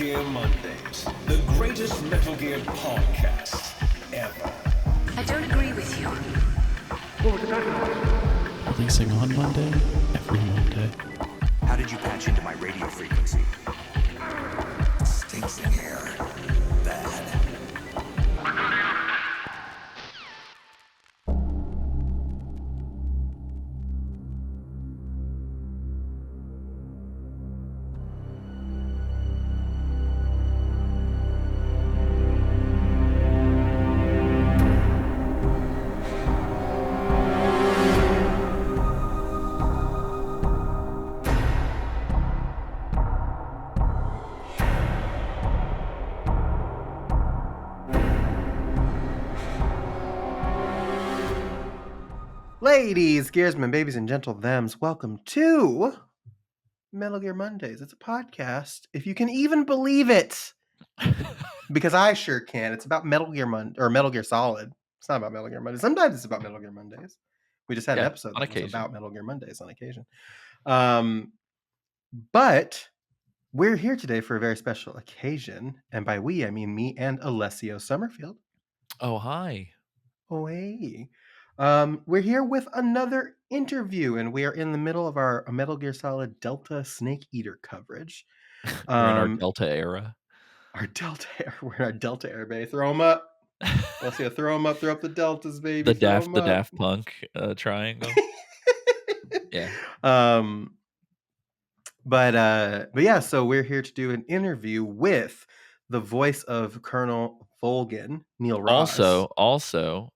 Gear Mondays, the greatest Metal Gear podcast ever. I don't agree with you. Releasing on Monday, every Monday. How did you patch into my radio frequency? Stinks in here. Bad. Ladies, gearsmen, babies, and gentle thems, welcome to Metal Gear Mondays. It's a podcast, if you can even believe it, because I sure can. It's about Metal Gear or Metal Gear Solid. It's not about Metal Gear Mondays. Sometimes it's about Metal Gear Mondays. We just had an episode on that was occasion. about Metal Gear Mondays on occasion. But we're here today for a very special occasion, and by we, I mean me and Alessio Summerfield. Oh, hi. Oh, hey. We're here with another interview, and we are in the middle of our Metal Gear Solid Delta Snake Eater coverage. We're in our Delta era. We're in our Delta Air Bay. Throw them up. Let's see, throw them up. Throw up the Deltas, baby. The Daft Punk triangle. Yeah. But yeah, so we're here to do an interview with the voice of Colonel Volgin, Neil Ross. Also,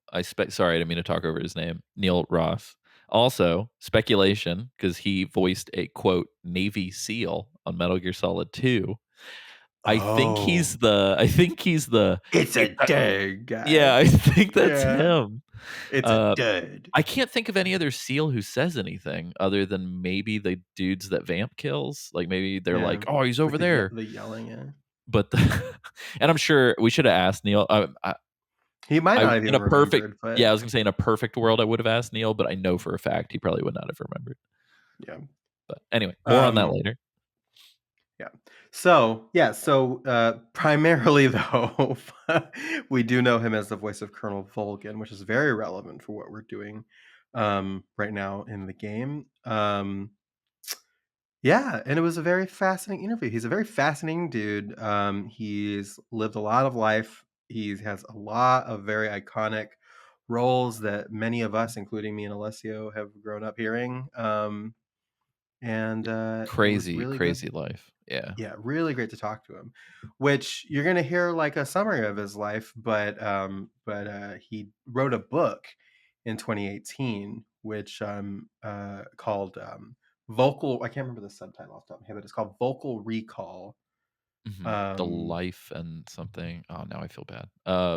sorry, I didn't mean to talk over his name, Neil Ross. Also, speculation, because he voiced a quote Navy SEAL on Metal Gear Solid 2. I think he's the. It's a dead guy. Yeah, I think that's him. It's a dud. I can't think of any other SEAL who says anything other than maybe the dudes that Vamp kills. Like maybe they're like, "Oh, he's over there." The yelling, yeah. But and I'm sure we should have asked Neil. He might not have in even a perfect. remembered, but Yeah, I was gonna say in a perfect world I would have asked Neil, but I know for a fact he probably would not have remembered. Yeah. But anyway, more on that later. Yeah. So primarily though, we do know him as the voice of Colonel Volgin, which is very relevant for what we're doing right now in the game. Yeah, and it was a very fascinating interview. He's a very fascinating dude. He's lived a lot of life. He has a lot of very iconic roles that many of us, including me and Alessio, have grown up hearing. And crazy good. life. Yeah, really great to talk to him. Which you're gonna hear like a summary of his life, but he wrote a book in 2018, which called Vocal. I can't remember the subtitle off the top of my head, but it's called Vocal Recall. The life and something. Oh, now I feel bad.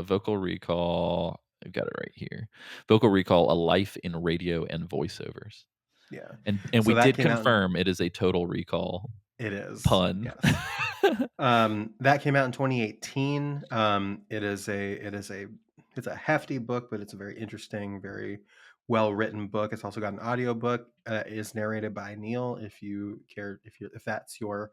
Vocal Recall. I've got it right here. Vocal Recall: A Life in Radio and Voiceovers. Yeah, and we did confirm it is a Total Recall. It is pun. Yes. That came out in 2018. It's a hefty book, but it's a very interesting, very well written book. It's also got an audio book. It's narrated by Neil. If that's your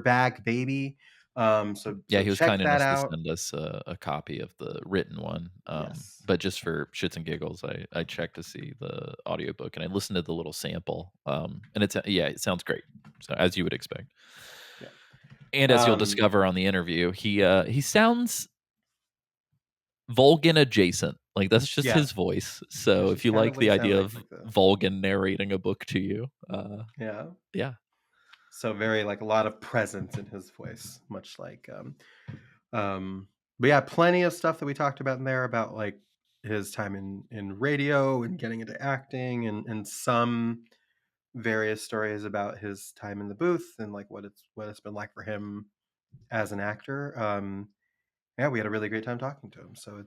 bag, baby. So he was kind enough to send us a copy of the written one. Yes. But just for shits and giggles, I checked to see the audiobook and I listened to the little sample. And it sounds great. So as you would expect. Yeah. And as you'll discover on the interview, he sounds Volgin adjacent. Like that's just his voice. So if you like the idea of Volgin narrating a book to you, yeah. So very like a lot of presence in his voice, much like but yeah, plenty of stuff that we talked about in there about like his time in radio and getting into acting and some various stories about his time in the booth and like what it's been like for him as an actor. Yeah, we had a really great time talking to him. So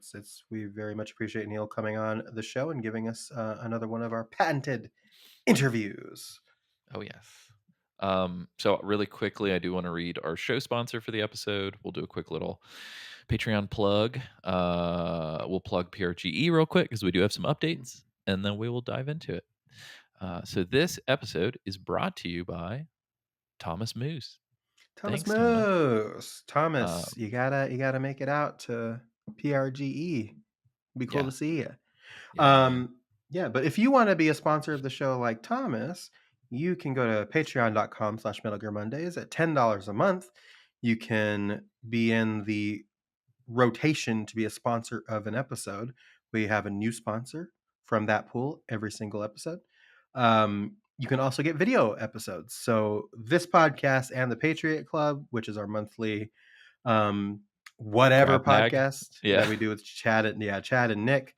we very much appreciate Neil coming on the show and giving us another one of our patented interviews. Oh yes. So really quickly, I do want to read our show sponsor for the episode. We'll do a quick little Patreon plug. We'll plug PRGE real quick because we do have some updates, and then we will dive into it. So this episode is brought to you by Thomas Moose. Thomas Thanks, Thomas. Moose. Thomas, Um, you gotta make it out to PRGE. Be cool yeah, to see you. yeah. Yeah, but if you want to be a sponsor of the show like Thomas, you can go to patreon.com/Metal Gear Mondays at $10 a month. You can be in the rotation to be a sponsor of an episode. We have a new sponsor from that pool every single episode. You can also get video episodes. So this podcast and the Patriot Club, which is our monthly whatever Grab bag. podcast that Yeah. we do with Chad and Nick.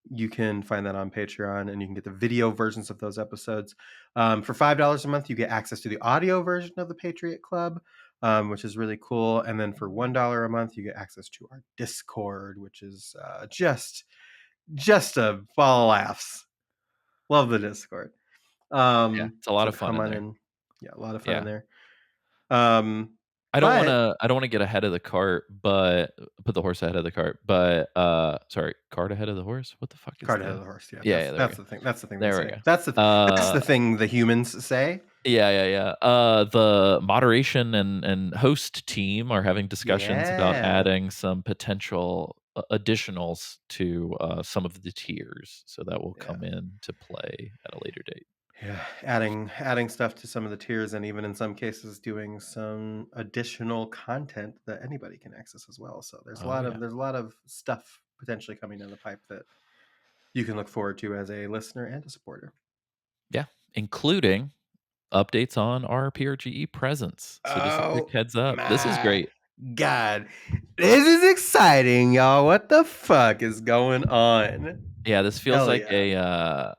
You can find that on Patreon, and you can get the video versions of those episodes. For $5 a month, you get access to the audio version of the Patriot Club, which is really cool. And then for $1 a month, you get access to our Discord, which is just a ball of laughs. Love the Discord. Yeah. It's a lot So of fun come in on there. in. Yeah, a lot of fun in Yeah. there. I don't But want to get ahead of the cart, but put the horse ahead of the cart. But sorry, cart ahead of the horse. What the fuck is cart ahead of the? the horse. Yeah, Yeah, yeah, there we that's go. the thing. That's the thing they There we say. go. That's the thing the humans say. Yeah. The moderation and host team are having discussions about Yeah. adding some potential additionals to some of the tiers, so that will Yeah. come in to play at a later date. Yeah, adding stuff to some of the tiers, and even in some cases doing some additional content that anybody can access as well. So there's a Oh lot yeah, of stuff potentially coming down the pipe that you can look forward to as a listener and a supporter. yeah, including updates on our PRGE presence. So just a quick Oh heads up. This is my great. God. This is exciting, y'all. What the fuck is going on? Yeah, this feels Hell like yeah. a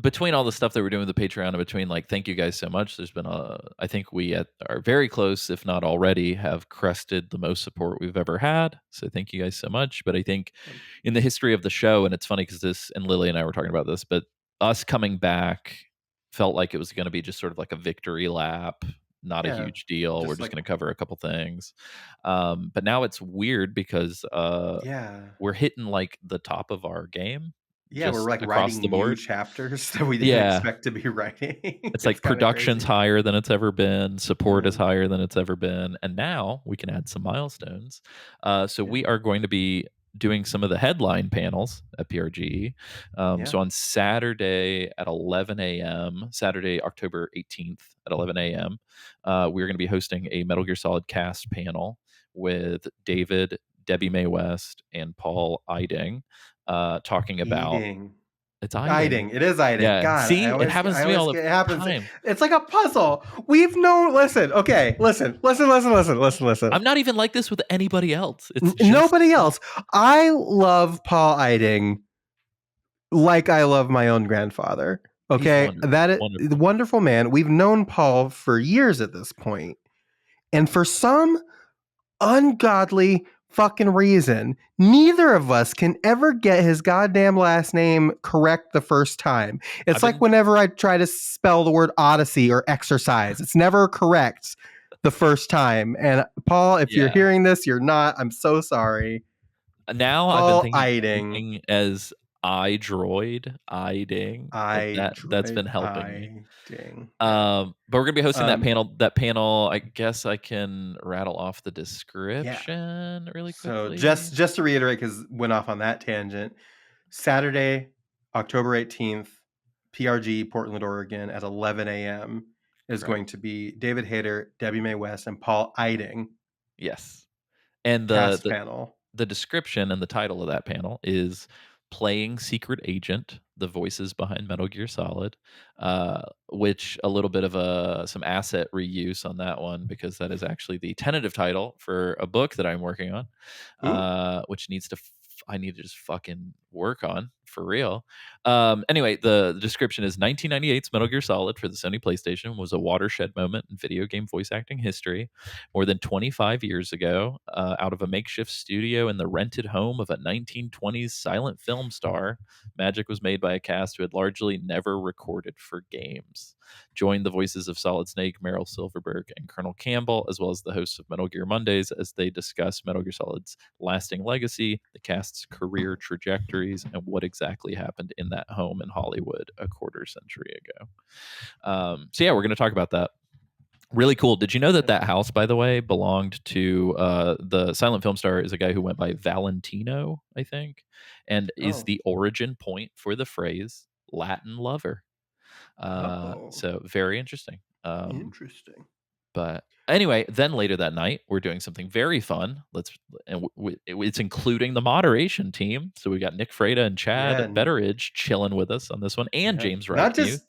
between all the stuff that we're doing with the Patreon and between like thank you guys so much. There's been I think we are very close, if not already, have crested the most support we've ever had. So thank you guys so much. But I think in the history of the show, and it's funny because this and Lily and I were talking about this, but us coming back felt like it was going to be just sort of like a victory lap, not a Yeah. huge deal. We're Just just like, going to cover a couple things. But now it's weird because yeah. we're hitting like the top of our game Yeah, we're just like across the writing new board. chapters that we didn't Yeah. expect to be writing. It's It's like kind of production's crazy. higher than it's ever been, support is Yeah. higher than it's ever been, and now we can add some milestones. So Yeah. we are going to be doing some of the headline panels at PRGE. Yeah. So on Saturday at 11 a.m., Saturday, October 18th at 11 a.m., we're going to be hosting a Metal Gear Solid cast panel with David, Debbie Mae West, and Paul Eiding talking about Eating. it's Eiding. Eiding. It is Eiding. Yeah. God, See, it happens I to me always all get the it happens. time. It's like a puzzle. We've known. Listen. Okay. Listen. I'm not even like this with anybody else. It's just Nobody me. else. I love Paul Eiding like I love my own grandfather. He's Okay, wonderful. Wonderful. wonderful man. We've known Paul for years at this point, and for some ungodly fucking reason, neither of us can ever get his goddamn last name correct the first time. It's I've like been whenever I try to spell the word Odyssey or exercise, it's never correct the first time. And Paul, if you're yeah. hearing this, you're not. I'm so sorry. Now I've been Paul Eiding. thinking as Eiding. That's been helping me. Eiding. But we're gonna be hosting that Um, panel. That panel, I guess I can rattle off the Yeah. description really So quickly. just to reiterate, because went off on that tangent. Saturday, October 18th, PRG, Portland, Oregon, at 11 a.m. is Correct. going to be David Hayter, Debbie Mae West, and Paul Eiding Yes. And cast panel. the description and the title of that panel is Playing Secret Agent, the voices behind Metal Gear Solid, which a little bit of some asset reuse on that one, because that is actually the tentative title for a book that I'm working on, which I need to just fucking work on for real. Anyway, the description is 1998's Metal Gear Solid for the Sony PlayStation was a watershed moment in video game voice acting history. More than 25 years ago, out of a makeshift studio in the rented home of a 1920s silent film star, magic was made by a cast who had largely never recorded for games. Join the voices of Solid Snake, Meryl Silverberg, and Colonel Campbell, as well as the hosts of Metal Gear Mondays, as they discuss Metal Gear Solid's lasting legacy, the cast's career trajectories, and what exactly happened in that home in Hollywood a quarter century ago. So yeah, we're going to talk about that. Really cool. Did you know that Yeah. that house, by the way, belonged to the silent film star is a guy who went by Valentino, I think, and is Oh. the origin point for the phrase Latin lover. Oh. So very interesting. Interesting. But anyway, then later that night, we're doing something very fun. It's including the moderation team. So we got Nick Freda and Yeah. Chad Betteridge chilling with us on this one, and Yeah. James Not Reichmuth. just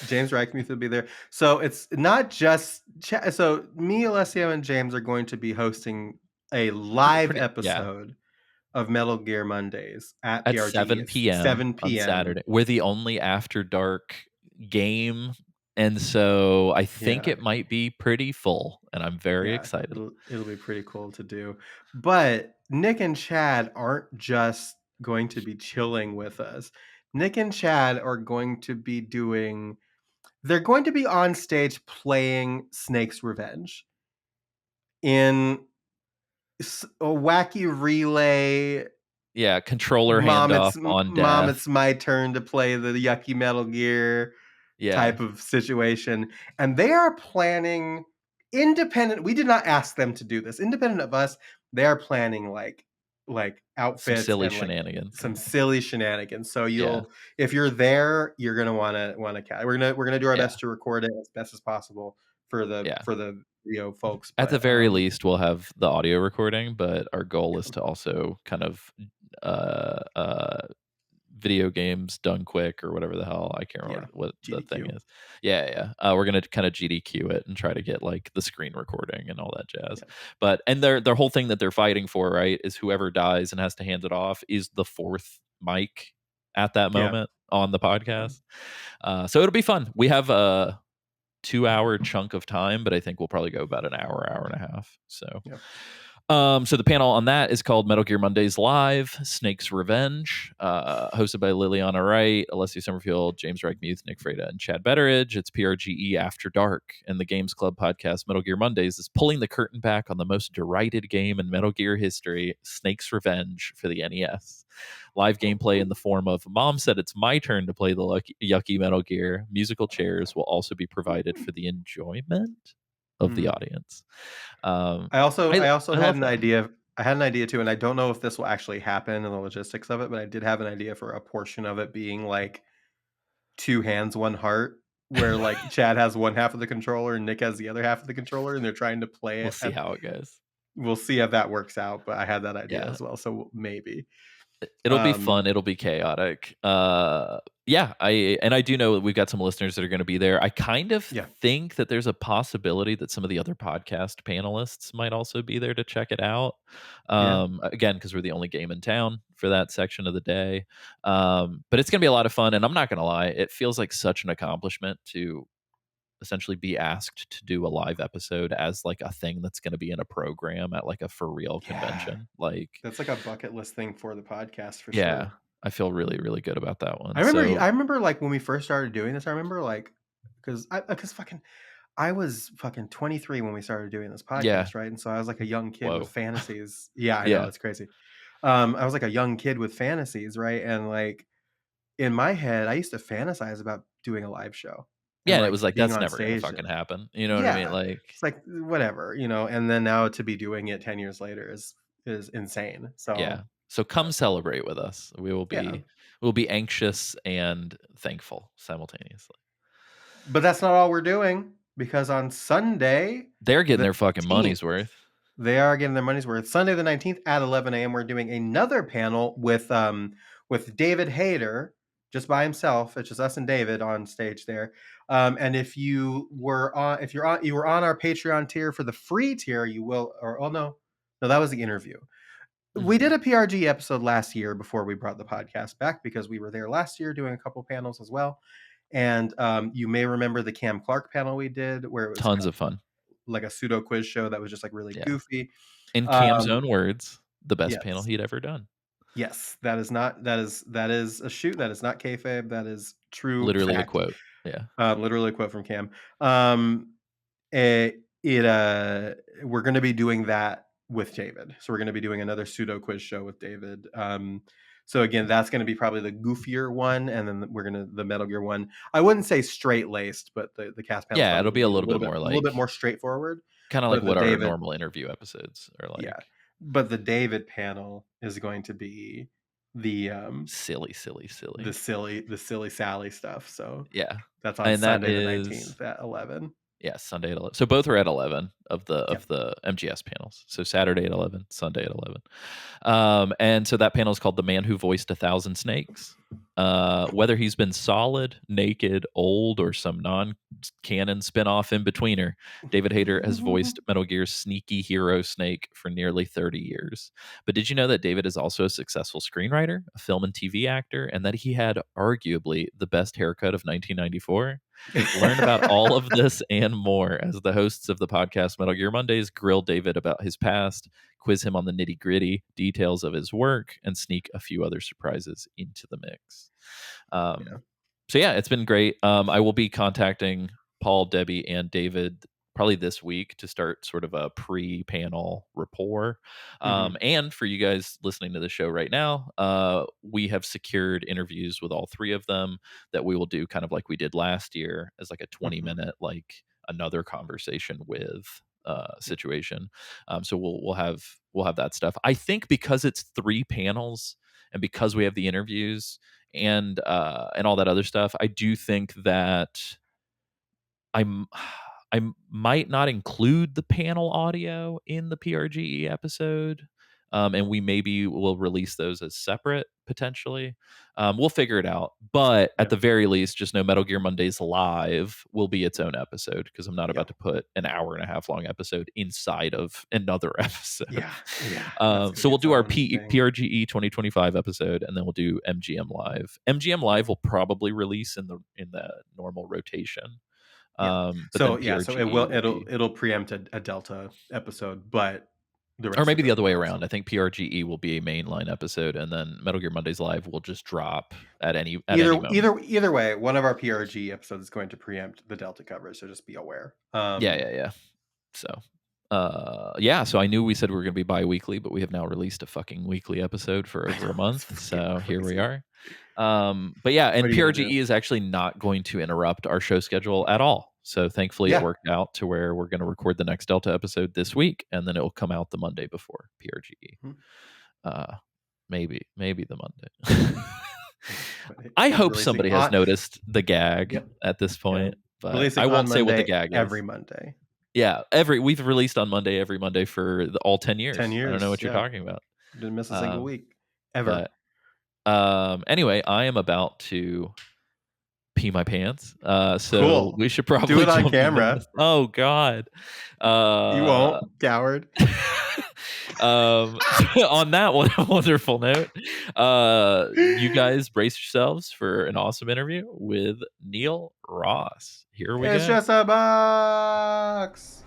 James Reichmuth will be there. So it's not just so me, Alessio, and James are going to be hosting a live Pretty, yeah. episode of Metal Gear Mondays at At PRGE. 7 It's p.m. 7 on p.m. Saturday. We're the only after dark game, and so I think Yeah. it might be pretty full, and I'm very Yeah. excited. It'll be pretty cool to do. But Nick and Chad aren't just going to be chilling with us. Nick and Chad are going to be doing they're going to be on stage playing Snake's Revenge in a wacky relay. Yeah, controller handoff on Mom, it's death. my turn to play the yucky Metal Gear Yeah, type of situation. And they are planning independent. We did not ask them to do this. Independent of us, they are planning like some outfits silly and like shenanigans. some silly shenanigans. So Yeah, if you're there, you're gonna wanna catch. We're gonna do our yeah, best to record it as best as possible for yeah. the video folks. At the But very least, we'll have the audio recording, but our goal is to also kind of uh, uh, video games done quick or whatever the hell. I can't yeah, remember what the thing GDQ. is. Yeah, yeah. We're gonna kind of GDQ it and try to get like the screen recording and all that jazz. Yeah, But and their whole thing that they're fighting for, right, is whoever dies and has to hand it off is the fourth mic at that yeah, moment on the yeah, podcast. So it'll be fun. We have a 2 hour chunk of time, but I think we'll probably go about an hour, hour and a half. So yeah. so the panel on that is called Metal Gear Mondays Live, Snake's Revenge, hosted by Liliana Wright, Alessia Summerfield, James Reichmuth, Nick Freda, and Chad Betteridge. It's PRGE After Dark, and the Games Club podcast Metal Gear Mondays is pulling the curtain back on the most derided game in Metal Gear history, Snake's Revenge for the NES. Live gameplay in the form of Mom said it's my turn to play the yucky Metal Gear. Musical chairs will also be provided for the enjoyment of the Mhm. audience. Um, I also I had love an that. idea. I had an idea too, and I don't know if this will actually happen in the logistics of it, but I did have an idea for a portion of it being like two hands, one heart, where like Chad has one half of the controller and Nick has the other half of the controller, and they're trying to play We'll it. see how it goes. We'll see if that works out, but I had that idea Yeah. as well, so maybe. It'll be Um, fun. It'll be chaotic. Yeah, I do know that we've got some listeners that are going to be there. I kind of yeah, think that there's a possibility that some of the other podcast panelists might also be there to check it out. yeah, Again, because we're the only game in town for that section of the day. But it's going to be a lot of fun, and I'm not going to lie, it feels like such an accomplishment to essentially be asked to do a live episode as like a thing that's going to be in a program at like a for real yeah. convention. Like, That's like a bucket list thing for the podcast for yeah, sure. I feel really, really good about that one. I remember. So I remember like when we first started doing this. I remember like because fucking I was fucking 23 when we started doing this yeah, podcast, right? And so I was like a young kid with whoa, fantasies. Yeah, I know, yeah, it's crazy. I was like a young kid with fantasies, right? And like in my head, I used to fantasize about doing a live show yeah. and And it like was like being that's on never gonna stage. fucking happen. You know what I mean? Yeah. Like, It's like whatever, and then now to be doing it 10 years later is insane. yeah. So, So yeah. come celebrate with us. Yeah. We'll be anxious and thankful simultaneously. But that's not all we're doing because on Sunday, They're getting the their fucking 19th, money's worth. they are getting their money's worth. Sunday the 19th at 11 a.m. We're doing another panel with David Hayter just by himself. It's just us and David on stage there. And if you were on you were on our Patreon tier for the free tier, you will or oh no, that was the interview. We Mhm. did a PRG episode last year before we brought the podcast back because we were there last year doing a couple panels as well. And you may remember the Cam Clark panel we did where it was Tons of fun. like a pseudo quiz show that was just like really Yeah. goofy. In Cam's Um, own words, the best panel yes, he'd ever done. yes, that is a shoot. That is not kayfabe. That is true Literally a fact. quote. Yeah. Literally a quote from Cam. Um, it, it we're going to be doing that with David. So we're going to be doing another pseudo quiz show with David. So again, that's going to be probably the goofier one, and then we're gonna the Metal Gear one. I wouldn't say straight laced, but the cast panel Yeah, it'll be a little bit more a little bit like more straightforward. kind of like But the what our David, normal interview episodes are like. yeah, but the David panel is going to be the Silly. the silly Sally stuff. So Yeah. that's on And that Sunday the is 19th at 11. yeah, Sunday at 11. So both are at 11 of Yep. the MGS panels. So Saturday at 11, Sunday at 11. And so that panel is called The Man Who Voiced 1,000 Snakes. Whether he's been solid, naked, old, or some non-canon spinoff in betweener, David Hayter has voiced Metal Gear's sneaky hero Snake for nearly 30 years. But did you know that David is also a successful screenwriter, a film and TV actor, and that he had arguably the best haircut of 1994? Learn about all of this and more as the hosts of the podcast Metal Gear Mondays grill David about his past, quiz him on the nitty gritty details of his work, and sneak a few other surprises into the mix. So yeah, it's been great. I will be contacting Paul, Debbie, and David probably this week to start sort of a pre-panel rapport. And for you guys listening to the show right now, we have secured interviews with all three of them that we will do kind of like we did last year as like a 20-minute like another conversation with situation. So we'll have that stuff. I think because it's 3 panels and because we have the interviews and all that other stuff, I do think that I might not include the panel audio in the PRGE episode, and we maybe will release those as separate potentially. We'll figure it out, but at the very least, just know Metal Gear Mondays Live will be its own episode because I'm not about to put an hour and a half long episode inside of another episode. So we'll do our PRGE 2025 episode, and then we'll do MGM Live. MGM Live will probably release in the normal rotation. So it'll preempt a Delta episode, but or maybe the other way around. I think PRGE will be a mainline episode, and then Metal Gear Mondays Live will just drop at any moment. Either way, one of our PRG episodes is going to preempt the Delta coverage, so just be aware. Yeah. So so I knew we said we were going to be bi-weekly, but we have now released a fucking weekly episode for over a month. So here we are. But yeah, and PRGE is actually not going to interrupt our show schedule at all. So thankfully it worked out to where we're going to record the next Delta episode this week, and then it will come out the Monday before PRGE. Maybe the Monday. I hope somebody has noticed the gag at this point, but I won't say what the gag is. Every Monday. Yeah, we've released on Monday every Monday for all 10 years. 10 years. I don't know what you're talking about. Didn't miss a single week ever. But, anyway, I am about to pee my pants. So we should probably do it on camera. Oh God. You won't, coward. On that one wonderful note, you guys brace yourselves for an awesome interview with Neil Ross. Here we go. It's just a box.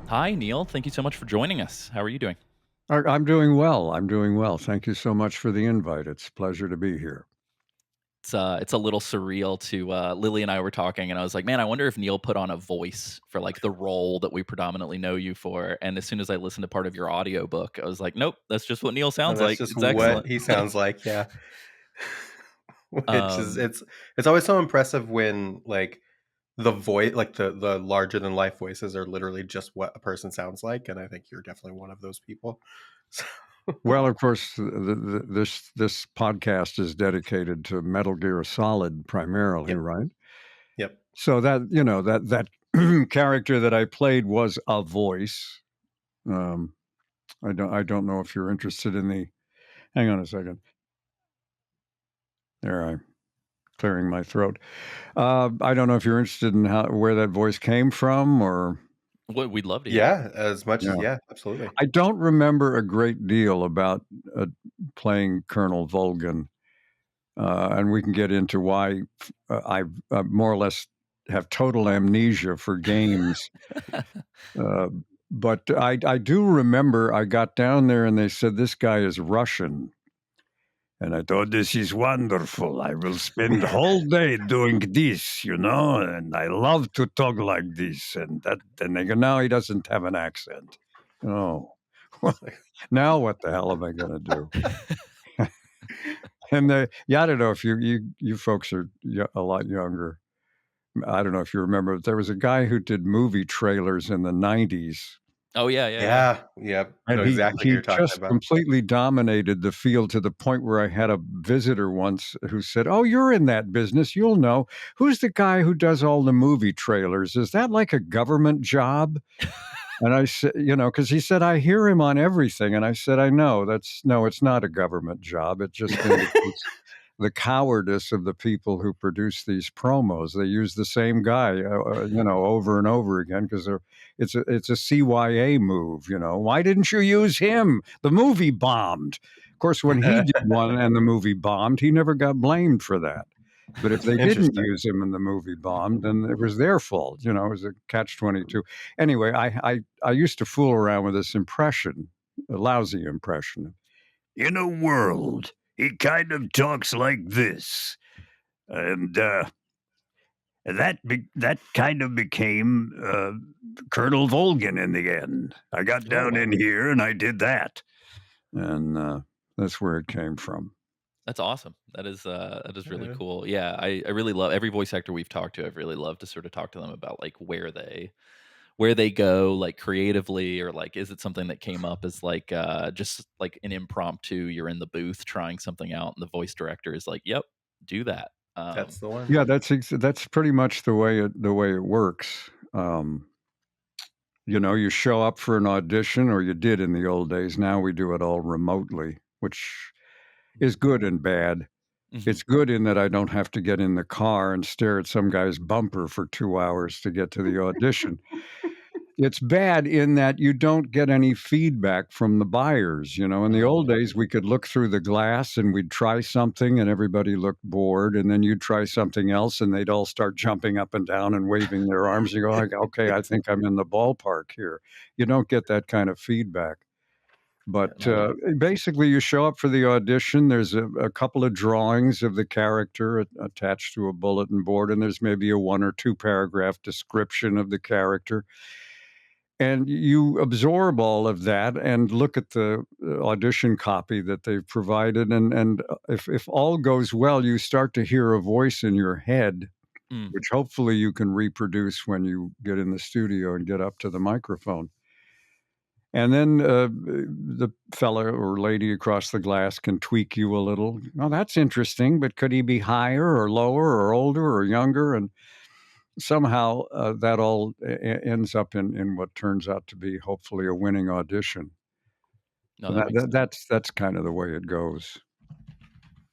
Hi, Neil. Thank you so much for joining us. How are you doing? I'm doing well. Thank you so much for the invite. It's a pleasure to be here. It's a little surreal to Lily and I were talking, and I was like, man, I wonder if Neil put on a voice for like the role that we predominantly know you for. And as soon as I listened to part of your audiobook, I was like, nope, that's just what Neil sounds like. That's just what excellent. He sounds like, yeah. It's always so impressive when like the voice, like the larger than life voices are literally just what a person sounds like, and I think you're definitely one of those people. Well, of course, this podcast is dedicated to Metal Gear Solid primarily, right? Yep. So that that character that I played was a voice. I don't know if you're interested in the. Hang on a second. There, I'm clearing my throat. I don't know if you're interested in where that voice came from, or. What we'd love to hear. Yeah, as much as absolutely. I don't remember a great deal about playing Colonel Volgin. and we can get into why I more or less have total amnesia for games. But I do remember I got down there and they said, this guy is Russian. And I thought, this is wonderful. I will spend the whole day doing this, and I love to talk like this. And they go, no, he doesn't have an accent. Oh, well, now what the hell am I going to do? And I don't know if you folks are a lot younger. I don't know if you remember, but there was a guy who did movie trailers in the 90s. Oh yeah. Yep. And Know exactly he who you're talking just about. completely dominated the field to the point where I had a visitor once who said, "Oh, you're in that business. You'll know. Who's the guy who does all the movie trailers? Is that like a government job?" And I said, because he said, I hear him on everything. And I said, I know. No, it's not a government job. It just indicates the cowardice of the people who produce these promos. They use the same guy, over and over again because it's a CYA move. Why didn't you use him? The movie bombed. Of course, when he did one and the movie bombed, he never got blamed for that. But if they didn't use him and the movie bombed, then it was their fault. It was a catch-22. Anyway, I used to fool around with this impression, a lousy impression. In a world, he kind of talks like this. And that kind of became Colonel Volgin in the end. I got down in here and I did that. And that's where it came from. That's awesome. That is really cool. Yeah, I really love every voice actor we've talked to. I've really loved to sort of talk to them about like where they go like creatively, or like is it something that came up as like just like an impromptu, you're in the booth trying something out and the voice director is like, yep, do that. That's the one. Yeah, that's pretty much the way it works. You show up for an audition, or you did in the old days. Now we do it all remotely, which is good and bad. It's good in that I don't have to get in the car and stare at some guy's bumper for 2 hours to get to the audition. It's bad in that you don't get any feedback from the buyers. In the old days, we could look through the glass and we'd try something and everybody looked bored, and then you'd try something else and they'd all start jumping up and down and waving their arms. You go like, okay, I think I'm in the ballpark here. You don't get that kind of feedback. But basically, you show up for the audition. There's a couple of drawings of the character attached to a bulletin board, and there's maybe a 1 or 2 paragraph description of the character. And you absorb all of that and look at the audition copy that they've provided. And if all goes well, you start to hear a voice in your head, which hopefully you can reproduce when you get in the studio and get up to the microphone. And then the fella or lady across the glass can tweak you a little. Oh, that's interesting, but could he be higher or lower or older or younger? And somehow that all ends up in what turns out to be hopefully a winning audition. No, that's kind of the way it goes.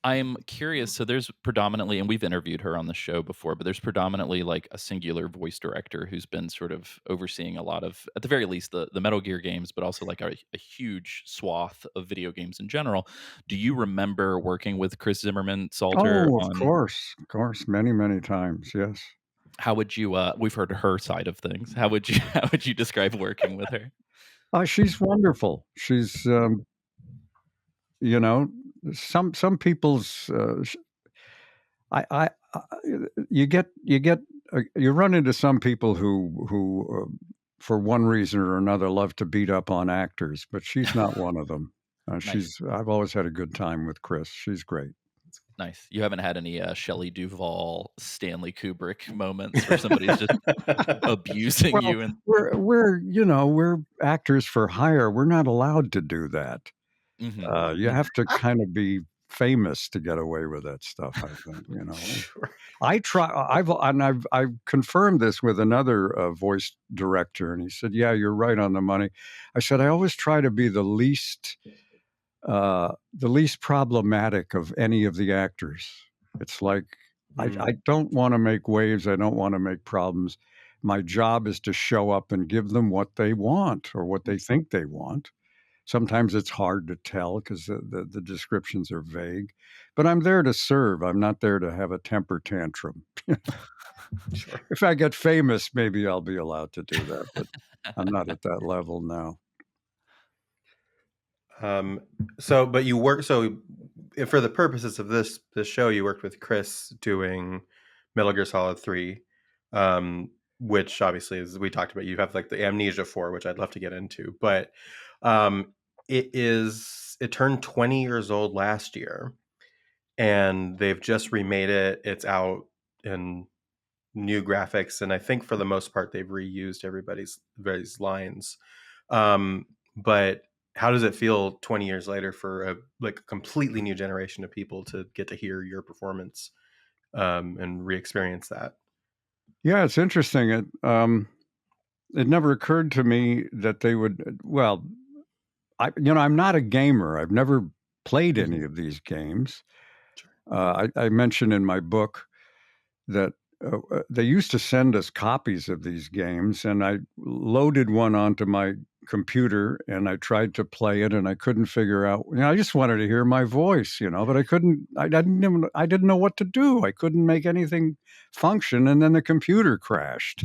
I'm curious. So there's predominantly, and we've interviewed her on the show before, but there's predominantly like a singular voice director who's been sort of overseeing a lot of, at the very least, the Metal Gear games, but also like a huge swath of video games in general. Do you remember working with Chris Zimmerman Salter? Oh, of course, many, many times, yes. How would you? We've heard her side of things. How would you describe working with her? She's wonderful. She's some people's you run into some people who for one reason or another love to beat up on actors, but she's not one of them. Nice. I've always had a good time with Chris. She's great. Nice. You haven't had any Shelley Duvall, Stanley Kubrick moments where somebody's just abusing you. And we're actors for hire. We're not allowed to do that. You have to kind of be famous to get away with that stuff, I think. Sure. I've confirmed this with another voice director, and he said, "Yeah, you're right on the money." I said, "I always try to be the least problematic of any of the actors. It's like I don't want to make waves. I don't want to make problems. My job is to show up and give them what they want or what they think they want." Sometimes it's hard to tell because the descriptions are vague. But I'm there to serve. I'm not there to have a temper tantrum. Sure. If I get famous, maybe I'll be allowed to do that, but I'm not at that level now. But you work for the purposes of this show, you worked with Chris doing Metal Gear Solid 3, which obviously, as we talked about, you have like the Amnesia 4, which I'd love to get into, but it turned 20 years old last year, and they've just remade it. It's out in new graphics, and I think for the most part they've reused everybody's lines. But how does it feel 20 years later for a completely new generation of people to get to hear your performance and re-experience that? Yeah, it's interesting. It never occurred to me that they would. Well, I'm not a gamer. I've never played any of these games. I mentioned in my book that they used to send us copies of these games, and I loaded one onto my computer and I tried to play it, and I couldn't figure out. I just wanted to hear my voice, but I couldn't. I didn't know what to do. I couldn't make anything function, and then the computer crashed.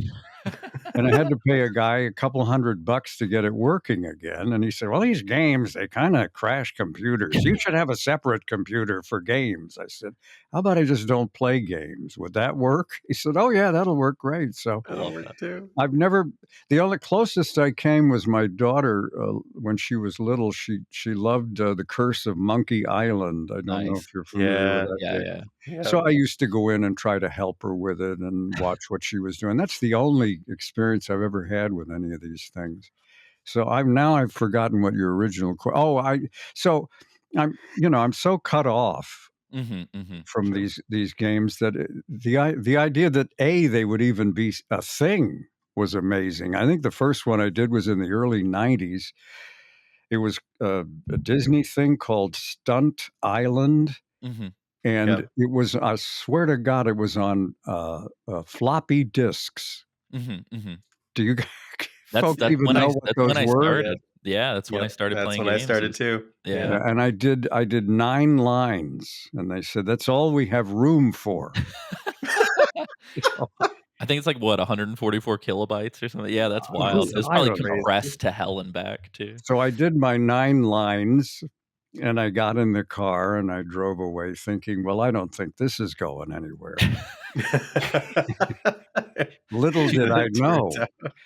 And I had to pay a guy a couple $100 to get it working again. And he said, well, these games, they kind of crash computers. You should have a separate computer for games. I said, how about I just don't play games? Would that work? He said, oh, yeah, that'll work great. So That'll work too. the only closest I came was my daughter. When she was little, she loved The Curse of Monkey Island. I don't know if you're familiar with that game. Yeah. So I used to go in and try to help her with it and watch what she was doing. That's the only experience I've ever had with any of these things. So I've forgotten what your original. I'm so cut off from these games that the idea that they would even be a thing was amazing. I think the first one I did was in the early 90s. It was a Disney thing called Stunt Island. And it was, I swear to God, it was on floppy disks. Do you folks even know what those were? Started. Yeah, that's when I started playing games. That's when I started too. Yeah. And I did 9 lines, and they said, that's all we have room for. I think it's like, 144 kilobytes or something? Yeah, that's wild. It's probably compressed to hell and back, too. So I did my 9 lines, and I got in the car, and I drove away thinking, well, I don't think this is going anywhere. Little did I know.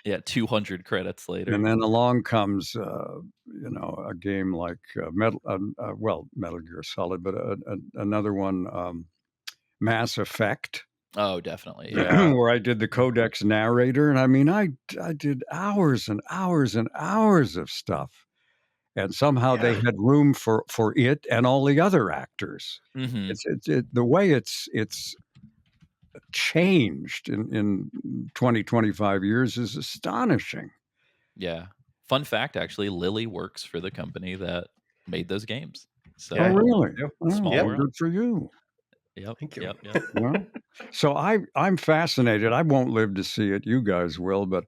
Yeah, 200 credits later. And then along comes, a game like Metal Gear Solid, but another one, Mass Effect. Oh, definitely. Yeah. Where I did the codex narrator. And I mean, I did hours and hours and hours of stuff. And somehow they had room for it and all the other actors. The way it's changed in 20, 25 years is astonishing. Yeah. Fun fact, actually, Lily works for the company that made those games. So, oh, really? Small world. Good for you. Yep. Thank you. Yep. Well, so I'm fascinated. I won't live to see it. You guys will, but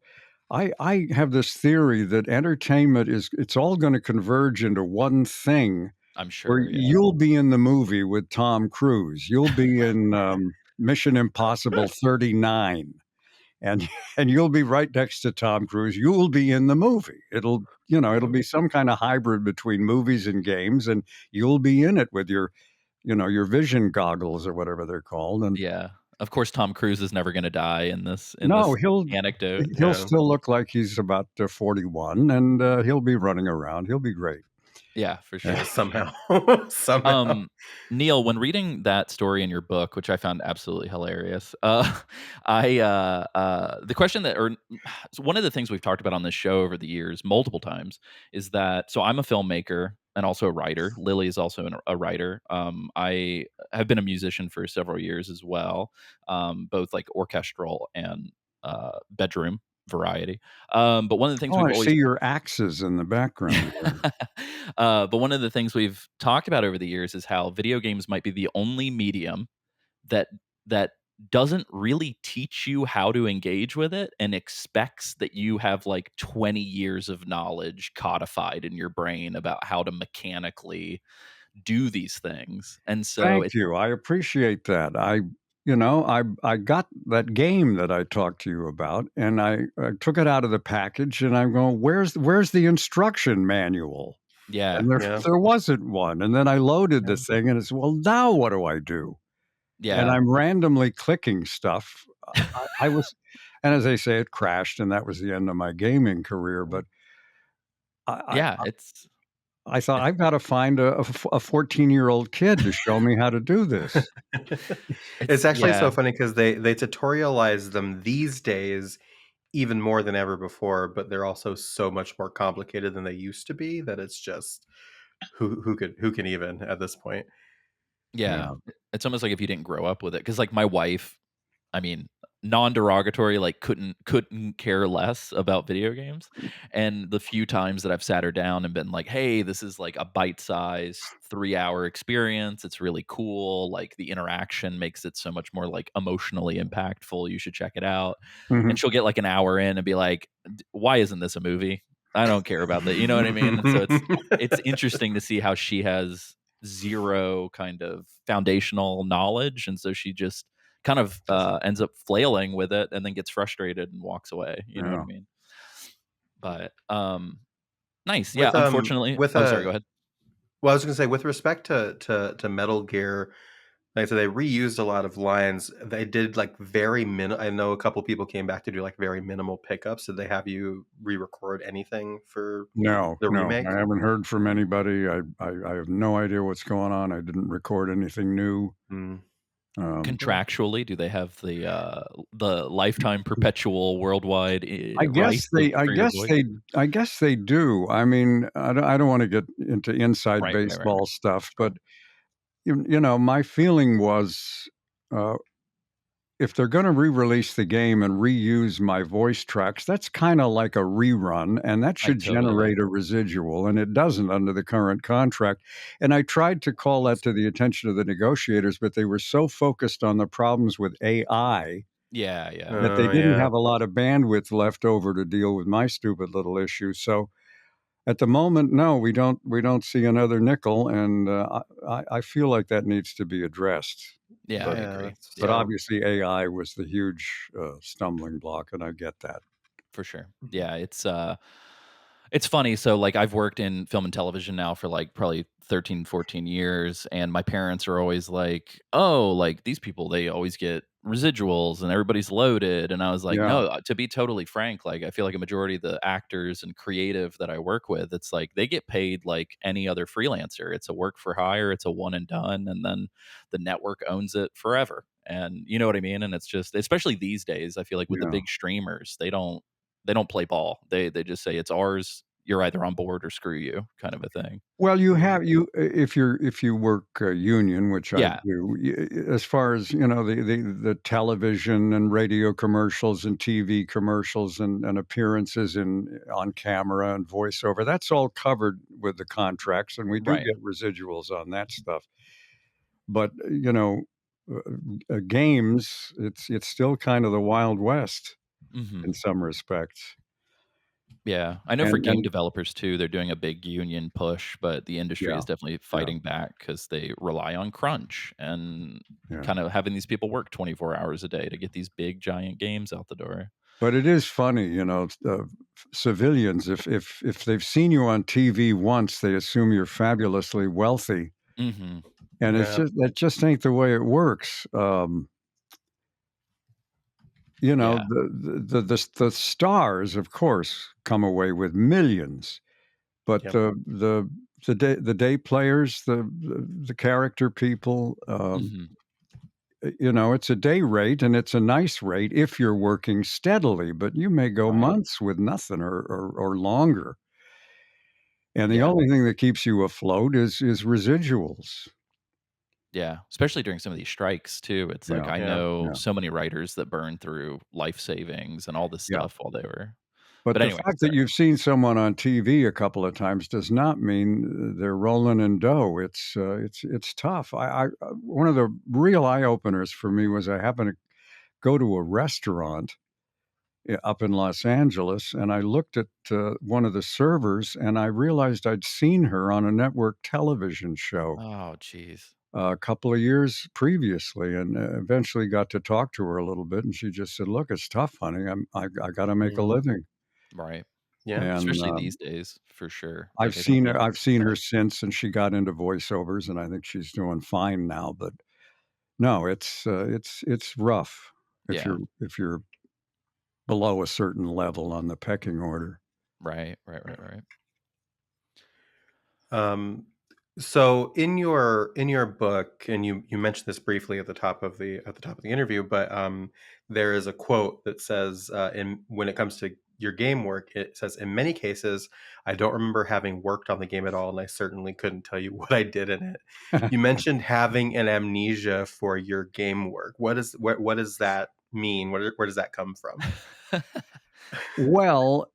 I have this theory that entertainment it's all going to converge into one thing. I'm sure. Where you'll be in the movie with Tom Cruise. You'll be in Mission Impossible 39, and you'll be right next to Tom Cruise. You'll be in the movie. It'll be some kind of hybrid between movies and games, and you'll be in it with your vision goggles or whatever they're called. And yeah, of course, Tom Cruise is never going to die in this. He'll anecdote. He'll still look like he's about 41, and he'll be running around. He'll be great. Yeah, for sure. Somehow. Neil, when reading that story in your book, which I found absolutely hilarious, the question one of the things we've talked about on this show over the years, multiple times, is that, so I'm a filmmaker and also a writer. Lily is also a writer. I have been a musician for several years as well, both like orchestral and bedroom variety. But one of the things I see your axes in the background. But one of the things we've talked about over the years is how video games might be the only medium that doesn't really teach you how to engage with it and expects that you have like 20 years of knowledge codified in your brain about how to mechanically do these things. And so Thank you. I appreciate that. I got that game that I talked to you about, and I took it out of the package, and I'm going, where's the instruction manual? yeah, And there Yeah. there wasn't one. And then I loaded Yeah. the thing, and it's, well, now what do I do? And yeah, I'm randomly clicking stuff. I was, and as they say, it crashed, and that was the end of my gaming career. But I, yeah, I thought, it's I've got to find a 14-year-old kid to show me how to do this. It's actually so yeah, funny because they tutorialize them these days even more than ever before, but they're also so much more complicated than they used to be that it's just who can even at this point. yeah. Yeah. It's almost like if you didn't grow up with it, because like my wife, I mean, non-derogatory, like, couldn't care less about video games, and the few times that I've sat her down and been like, "Hey, this is, like, a bite-sized 3-hour experience, it's really cool, like, the interaction makes it so much more, like, emotionally impactful, you should check it out," Mhm. and she'll get, like, an hour in and be like, Why isn't this a movie? I don't care about that," you know what I mean? And so it's interesting to see how she has 0 kind of foundational knowledge, and so she just kind of, ends up flailing with it and then gets frustrated and walks away, you know what I Yeah. mean? But, nice, yeah, with unfortunately with oh, sorry, go a ahead. well, I was gonna say with respect to Metal Gear, like I said, they reused a lot of lines. They did like very I know a couple people came back to do like very minimal pickups. Did they have you re-record anything for No, the no, remake? I haven't heard from anybody. I have no idea what's going on. I didn't record anything new. Mm. Yeah. Contractually, do they have the lifetime perpetual worldwide, I right guess they I for your guess voice? they I guess they do. I mean, I don't wanna get into inside Right, right, right, baseball right. stuff, Sure. but, my feeling was, uh, if they're gonna re-release the game and reuse my voice tracks, that's kinda like a rerun, and that I should totally agree. generate a residual, and it doesn't under the current contract, and I tried to call that to the attention of the negotiators, but they were so focused on the problems with AI Yeah, yeah. that they Oh didn't yeah. have a lot of bandwidth left over to deal with my stupid little issue. So at the moment, no, we don't see another nickel, and I feel like that needs to be addressed. Yeah, I But Yeah, agree. that's but Yeah. obviously AI was the huge stumbling block, and I get that. For sure. Yeah, it's funny, so, like, I've worked in film and television now for, like, probably 13, 14 years, and my parents are always like, "Oh, like, these people, they always get residuals and everybody's loaded," and I was like, Yeah, "No, to be totally frank, like, I feel like a majority of the actors and creative that I work with, it's like they get paid like any other freelancer. It's a work for hire, it's a one and done, and then the network owns it forever." And you know what I mean? And it's just especially these days, I feel like with the yeah. big streamers, they don't play ball. They just say it's ours. You're either on board or screw you, kind of a thing. Well, Mhm. if you work union, which I Yeah, do, as far as the television and radio commercials and TV commercials and appearances in on camera and voiceover, that's all covered with the contracts, and we do right. get residuals on that stuff. But uh, games, it's still kind of the Wild West Mhm. in some respects, Yeah, I know for game and developers too, they're doing a big union push, but the industry yeah, is definitely yeah, fighting back because they rely on crunch and yeah. kind of having these people work 24 hours a day to get these big giant games out the door. But it is funny, civilians, if they've seen you on TV once, they assume you're fabulously wealthy, Mhm. and Yeah. that just ain't the way it works. Yeah. The stars, of course, come away with millions, but Yep. the day players, the character people, Mhm. it's a day rate, and it's a nice rate if you're working steadily, but you may go Right. months with nothing or longer. And the Yeah. only thing that keeps you afloat is residuals. Yeah, especially during some of these strikes too. It's like Yeah, I Yeah. know yeah, so many writers that burned through life savings and all this yeah. stuff while they were But but the anyway, fact that sorry. you've seen someone on TV a couple of times does not mean they're rolling in dough. It's tough. One of the real eye openers for me was I happened to go to a restaurant up in Los Angeles, and I looked at one of the servers, and I realized I'd seen her on a network television show Oh, jeez. a couple of years previously, and eventually got to talk to her a little bit. And she just said, "Look, it's tough, honey. I got to make a living." Right. Yeah. And Especially these days, for sure. I've Like, I think seen her. I've seen her Right. since, and she got into voiceovers, and I think she's doing fine now. But no, it's rough if Yeah. you're below a certain level on the pecking order. Right. So in your book, and you mentioned this briefly at the top of the interview, but there is a quote that says, in when it comes to your game work, it says, "In many cases, I don't remember having worked on the game at all, and I certainly couldn't tell you what I did in it." You mentioned having an amnesia for your game work. What does that mean? Where does that come from? Well,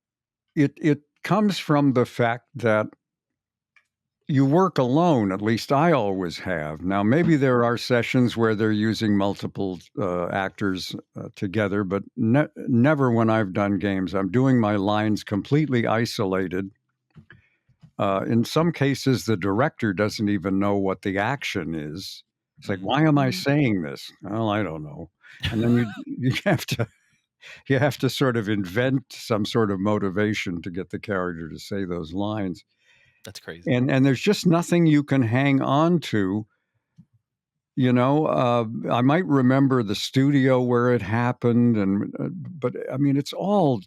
it comes from the fact that you work alone. At least I always have. Now, maybe there are sessions where they're using multiple actors together, but never when I've done games. I'm doing my lines completely isolated. In some cases, the director doesn't even know what the action is. It's like, why am I saying this? Well, I don't know. And then you have to sort of invent some sort of motivation to get the character to say those lines. That's crazy. And there's just nothing you can hang on to. I might remember the studio where it happened, but I mean, it's all.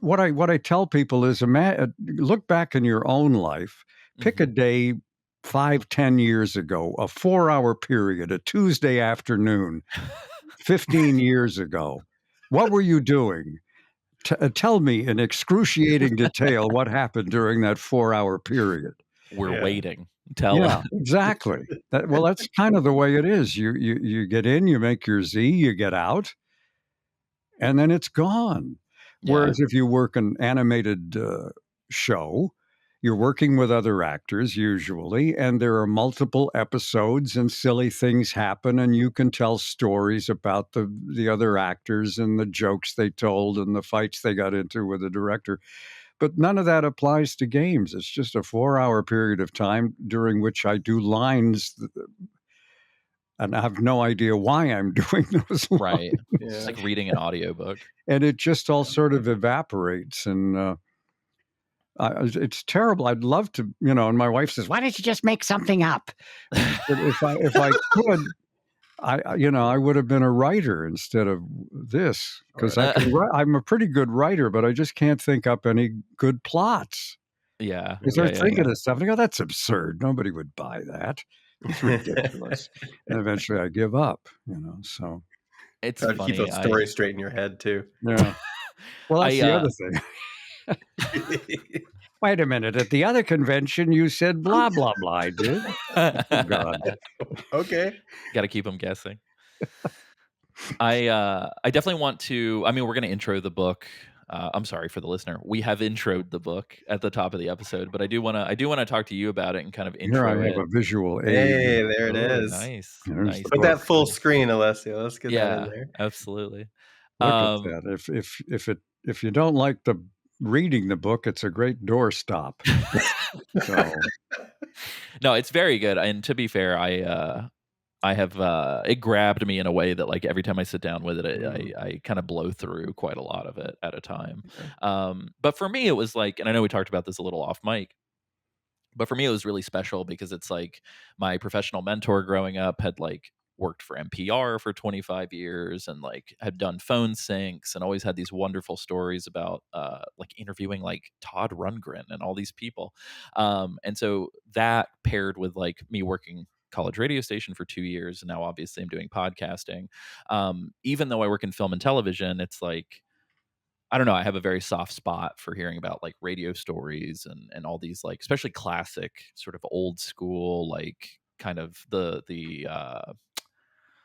What I tell people is, look back in your own life, pick a day 5-10 years ago, a 4-hour period, a Tuesday afternoon, 15 years ago. What were you doing? Tell me in excruciating detail what happened during that 4-hour period. We're waiting. Tell Yeah, us. exactly. That's kind of the way it is. You get in, you make your Z, you get out, and then it's gone. Yeah. Whereas if you work an animated show, you're working with other actors usually, and there are multiple episodes and silly things happen, and you can tell stories about the other actors and the jokes they told and the fights they got into with the director. But none of that applies to games. It's just a 4-hour period of time during which I do lines, and I have no idea why I'm doing those lines. Right. It's like reading an audiobook. And it just all sort of evaporates. And it's terrible. I'd love to, and my wife says, "Why don't you just make something up?" But if I could, I would have been a writer instead of this, because I'm a pretty good writer, but I just can't think up any good plots. Yeah. Because they're thinking of stuff, and I go, "That's absurd. Nobody would buy that. It's ridiculous." And eventually I give up, so. It's Try to funny. keep those stories straight in your head too. Yeah. Well, that's the other thing. Wait a minute. At the other convention, you said blah, blah, blah. I did. Oh, God. Okay. Got to keep them guessing. I definitely want to. I mean, we're going to intro the book. I'm sorry for the listener. We have introed the book at the top of the episode, but I do want to talk to you about it and kind of intro Here I have it. a visual aid. Hey, there it Oh, is. nice. There's Nice. the Put that full screen, Alessio. Let's get that in Yeah, there. absolutely. Look at that. If you don't like the reading the book, it's a great doorstop. So No, it's very good. And to be fair, I have it grabbed me in a way that like every time I sit down with it, I kind of blow through quite a lot of it at a time. But for me, it was like, and I know we talked about this a little off mic, but for me, it was really special because it's like my professional mentor growing up had like worked for NPR for 25 years and like had done phone syncs and always had these wonderful stories about like interviewing like Todd Rundgren and all these people. And so that paired with like me working college radio station for 2 years, and now obviously I'm doing podcasting. Even though I work in film and television, it's like I don't know, I have a very soft spot for hearing about like radio stories and all these like especially classic sort of old school like kind of the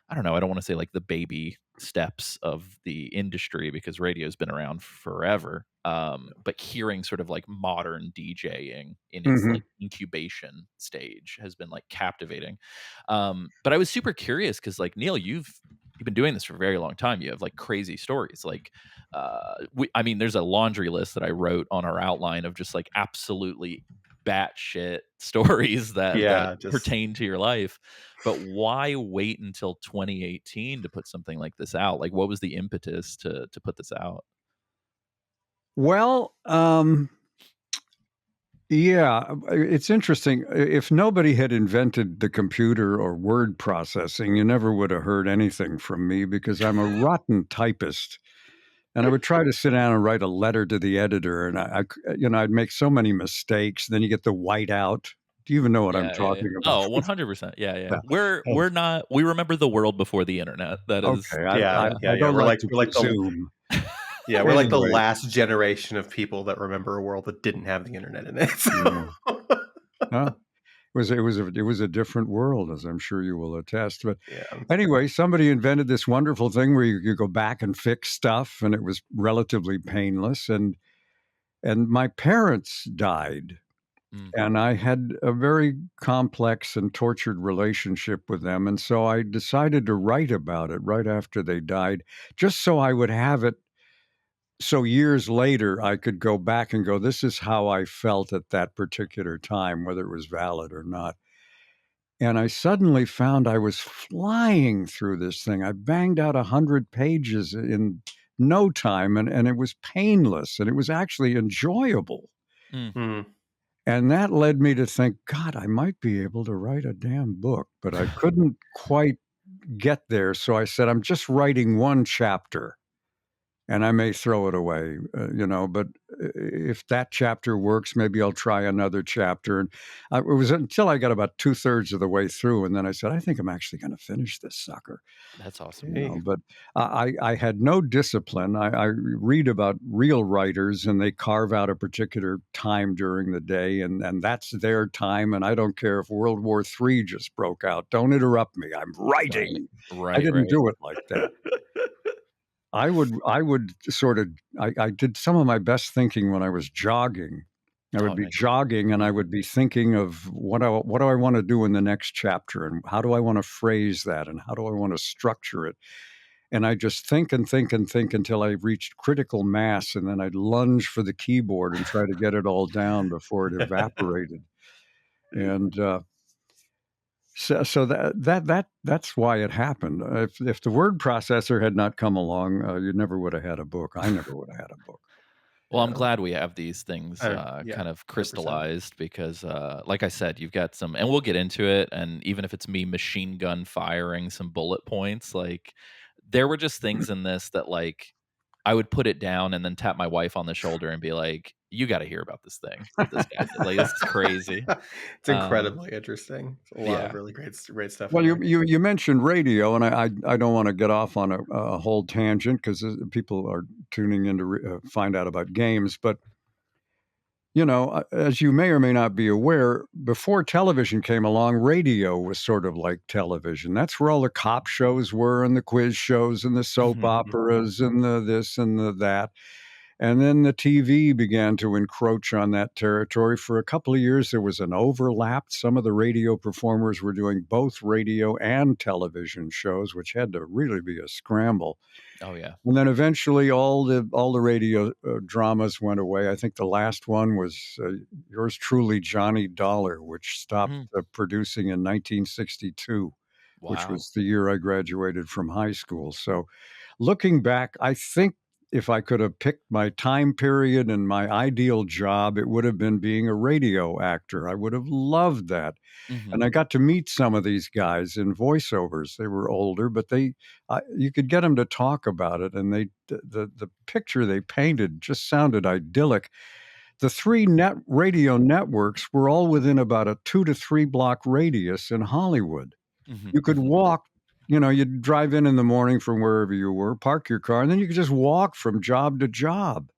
I don't know, I don't want to say like the baby steps of the industry because radio's been around forever. But hearing sort of like modern DJing in its like incubation stage has been like captivating. But I was super curious because like Neil, you've you've been doing this for a very long time. You have like crazy stories. Like, I mean, there's a laundry list that I wrote on our outline of just like absolutely batshit stories that Yeah, just pertain to your life. But why wait until 2018 to put something like this out? Like, what was the impetus to put this out? Well, yeah, it's interesting. If nobody had invented the computer or word processing, you never would have heard anything from me because I'm a rotten typist. And I would try to sit down and write a letter to the editor, and I'd make so many mistakes. Then you get the white out. Do you even know what I'm Yeah, yeah, yeah. talking about? Oh, 100%. Yeah, yeah. Yeah. We're not we remember the world before the internet. That is Okay, yeah, I yeah. yeah, I yeah. don't like to We're like the presume. yeah, we're like the Anyway, last generation of people that remember a world that didn't have the internet in it. So. yeah. Huh? It was a different world, as I'm sure you will attest. But Yeah. anyway, somebody invented this wonderful thing where you go back and fix stuff, and it was relatively painless. And my parents died, Mm, and I had a very complex and tortured relationship with them, and so I decided to write about it right after they died, just so I would have it. So years later, I could go back and go, "This is how I felt at that particular time, whether it was valid or not." And I suddenly found I was flying through this thing. I banged out 100 pages in no time, and it was painless, and it was actually enjoyable. mm. Hmm. And that led me to think, God, I might be able to write a damn book, but I couldn't quite get there. So I said, I'm just writing one chapter and I may throw it away, but if that chapter works, maybe I'll try another chapter. And it was until I got about 2/3 of the way through. And then I said, I think I'm actually going to finish this sucker. That's awesome. Hey. But I had no discipline. I read about real writers, and they carve out a particular time during the day, and that's their time. And I don't care if World War III just broke out. Don't interrupt me. I'm Right. writing. I Right, didn't right. do it like that. I would sort of I did some of my best thinking when I was jogging. I would Oh, be nice. jogging and I would be thinking of what do I want to do in the next chapter, and how do I want to phrase that, and how do I want to structure it. And I just think and think and think until I reached critical mass, and then I'd lunge for the keyboard and try to get it all down before it evaporated. And so that's why it happened. If the word processor had not come along, you never would have had a book. I never would have had a book. Well, I'm Yeah. glad we have these things Yeah. kind of 100%. crystallized because, like I said, you've got some, and we'll get into it. And even if it's me machine gun firing some bullet points, like there were just things in this that, like, I would put it down and then tap my wife on the shoulder and be like, "You got to hear about this thing that this guy did. Like, this is crazy." It's Um, incredibly interesting. There's a lot of yeah, really great stuff Well, in you there. you you mentioned radio, and I don't want to get off on a whole tangent because people are tuning in to find out about games. But as you may or may not be aware, before television came along, radio was sort of like television. That's where all the cop shows were, and the quiz shows, and the soap mhm, operas, and the this and the that. And then the TV began to encroach on that territory. For a couple of years, there was an overlap. Some of the radio performers were doing both radio and television shows, which had to really be a scramble. oh yeah, And then eventually, all the radio dramas went away. I think the last one was yours truly, Johnny Dollar, which stopped mm, producing in 1962, which wow, was the year I graduated from high school. So, looking back, I think if I could have picked my time period and my ideal job, it would have been being a radio actor. I would have loved that. hmm, And I got to meet some of these guys in voiceovers. They were older, but you could get them to talk about it, and the picture they painted just sounded idyllic. The three net radio networks were all within about a 2 to 3 block radius in Hollywood. hmm, You could hmm, walk. You'd drive in the morning from wherever you were, park your car, and then you could just walk from job to job.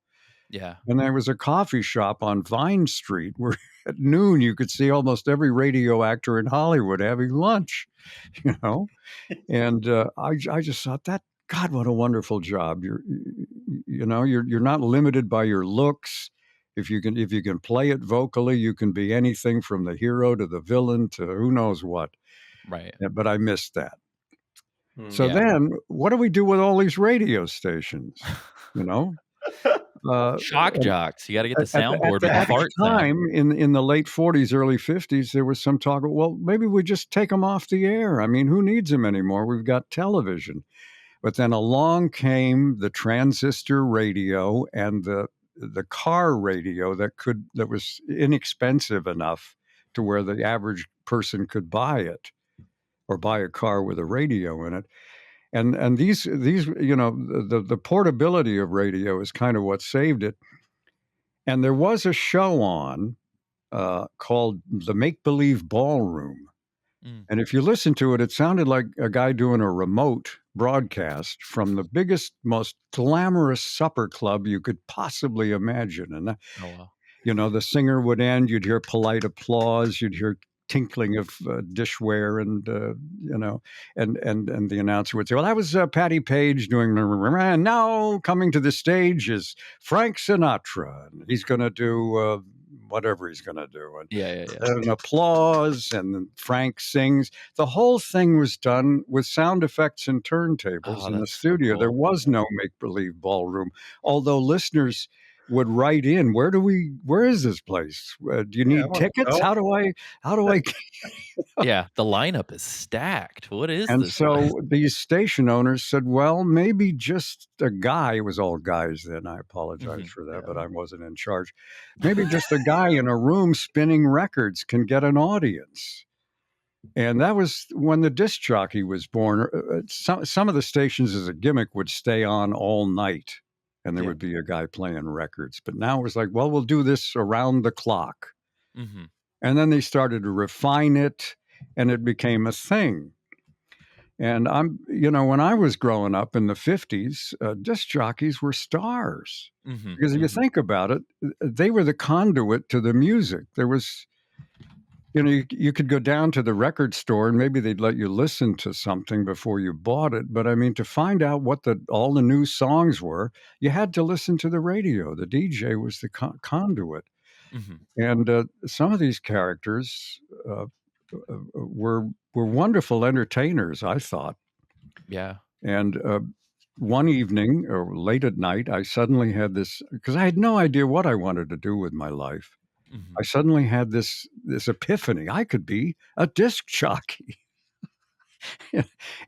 yeah, And there was a coffee shop on Vine Street where at noon you could see almost every radio actor in Hollywood having lunch, you know? And I just thought that, God, what a wonderful job. You're not limited by your looks. If you can play it vocally, you can be anything from the hero to the villain to who knows what. right. But I missed that. So Yeah. then, what do we do with all these radio stations? You know, Shock jocks. You got to get the at the, soundboard with the fart sound. time in the late 40s, early 50s, there was some talk of, well, maybe we just take them off the air. I mean, who needs them anymore? We've got television. But then along came the transistor radio and the car radio that was inexpensive enough to where the average person could buy it or buy a car with a radio in it. And these the portability of radio is kind of what saved it. And there was a show on called The Make Believe Ballroom. And if you listen to it, it sounded like a guy doing a remote broadcast from the biggest, most glamorous supper club you could possibly imagine. And, Oh, wow. the singer would end, you'd hear polite applause, you'd hear tinkling of dishware, and and the announcer would say, well, that was Patty Page doing, and now coming to the stage is Frank Sinatra, and he's going to do whatever he's going to do, and Yeah. an applause, and then Frank sings. The whole thing was done with sound effects and turntables Oh, in the that's so studio. cool. There was no make-believe ballroom, although listeners would write in, where is this place? Do you need tickets? How do I Yeah, the lineup is stacked. What is And this so place? these station owners said, well, maybe just a guy, it was all guys then, I apologize for that, but I wasn't in charge. Maybe just a guy in a room spinning records can get an audience. And that was when the disc jockey was born. Some of the stations as a gimmick would stay on all night, and there would be a guy playing records. But now it was like, well, we'll do this around the clock. And then they started to refine it, and it became a thing. And when I was growing up in the 50s, disc jockeys were stars. Because if you think about it, they were the conduit to the music. There was, you could go down to the record store and maybe they'd let you listen to something before you bought it. But I mean, to find out what all the new songs were, you had to listen to the radio. The DJ was the conduit. And some of these characters were wonderful entertainers, I thought. Yeah. And one evening or late at night, I suddenly had this, because I had no idea what I wanted to do with my life. I suddenly had this epiphany. I could be a disc jockey.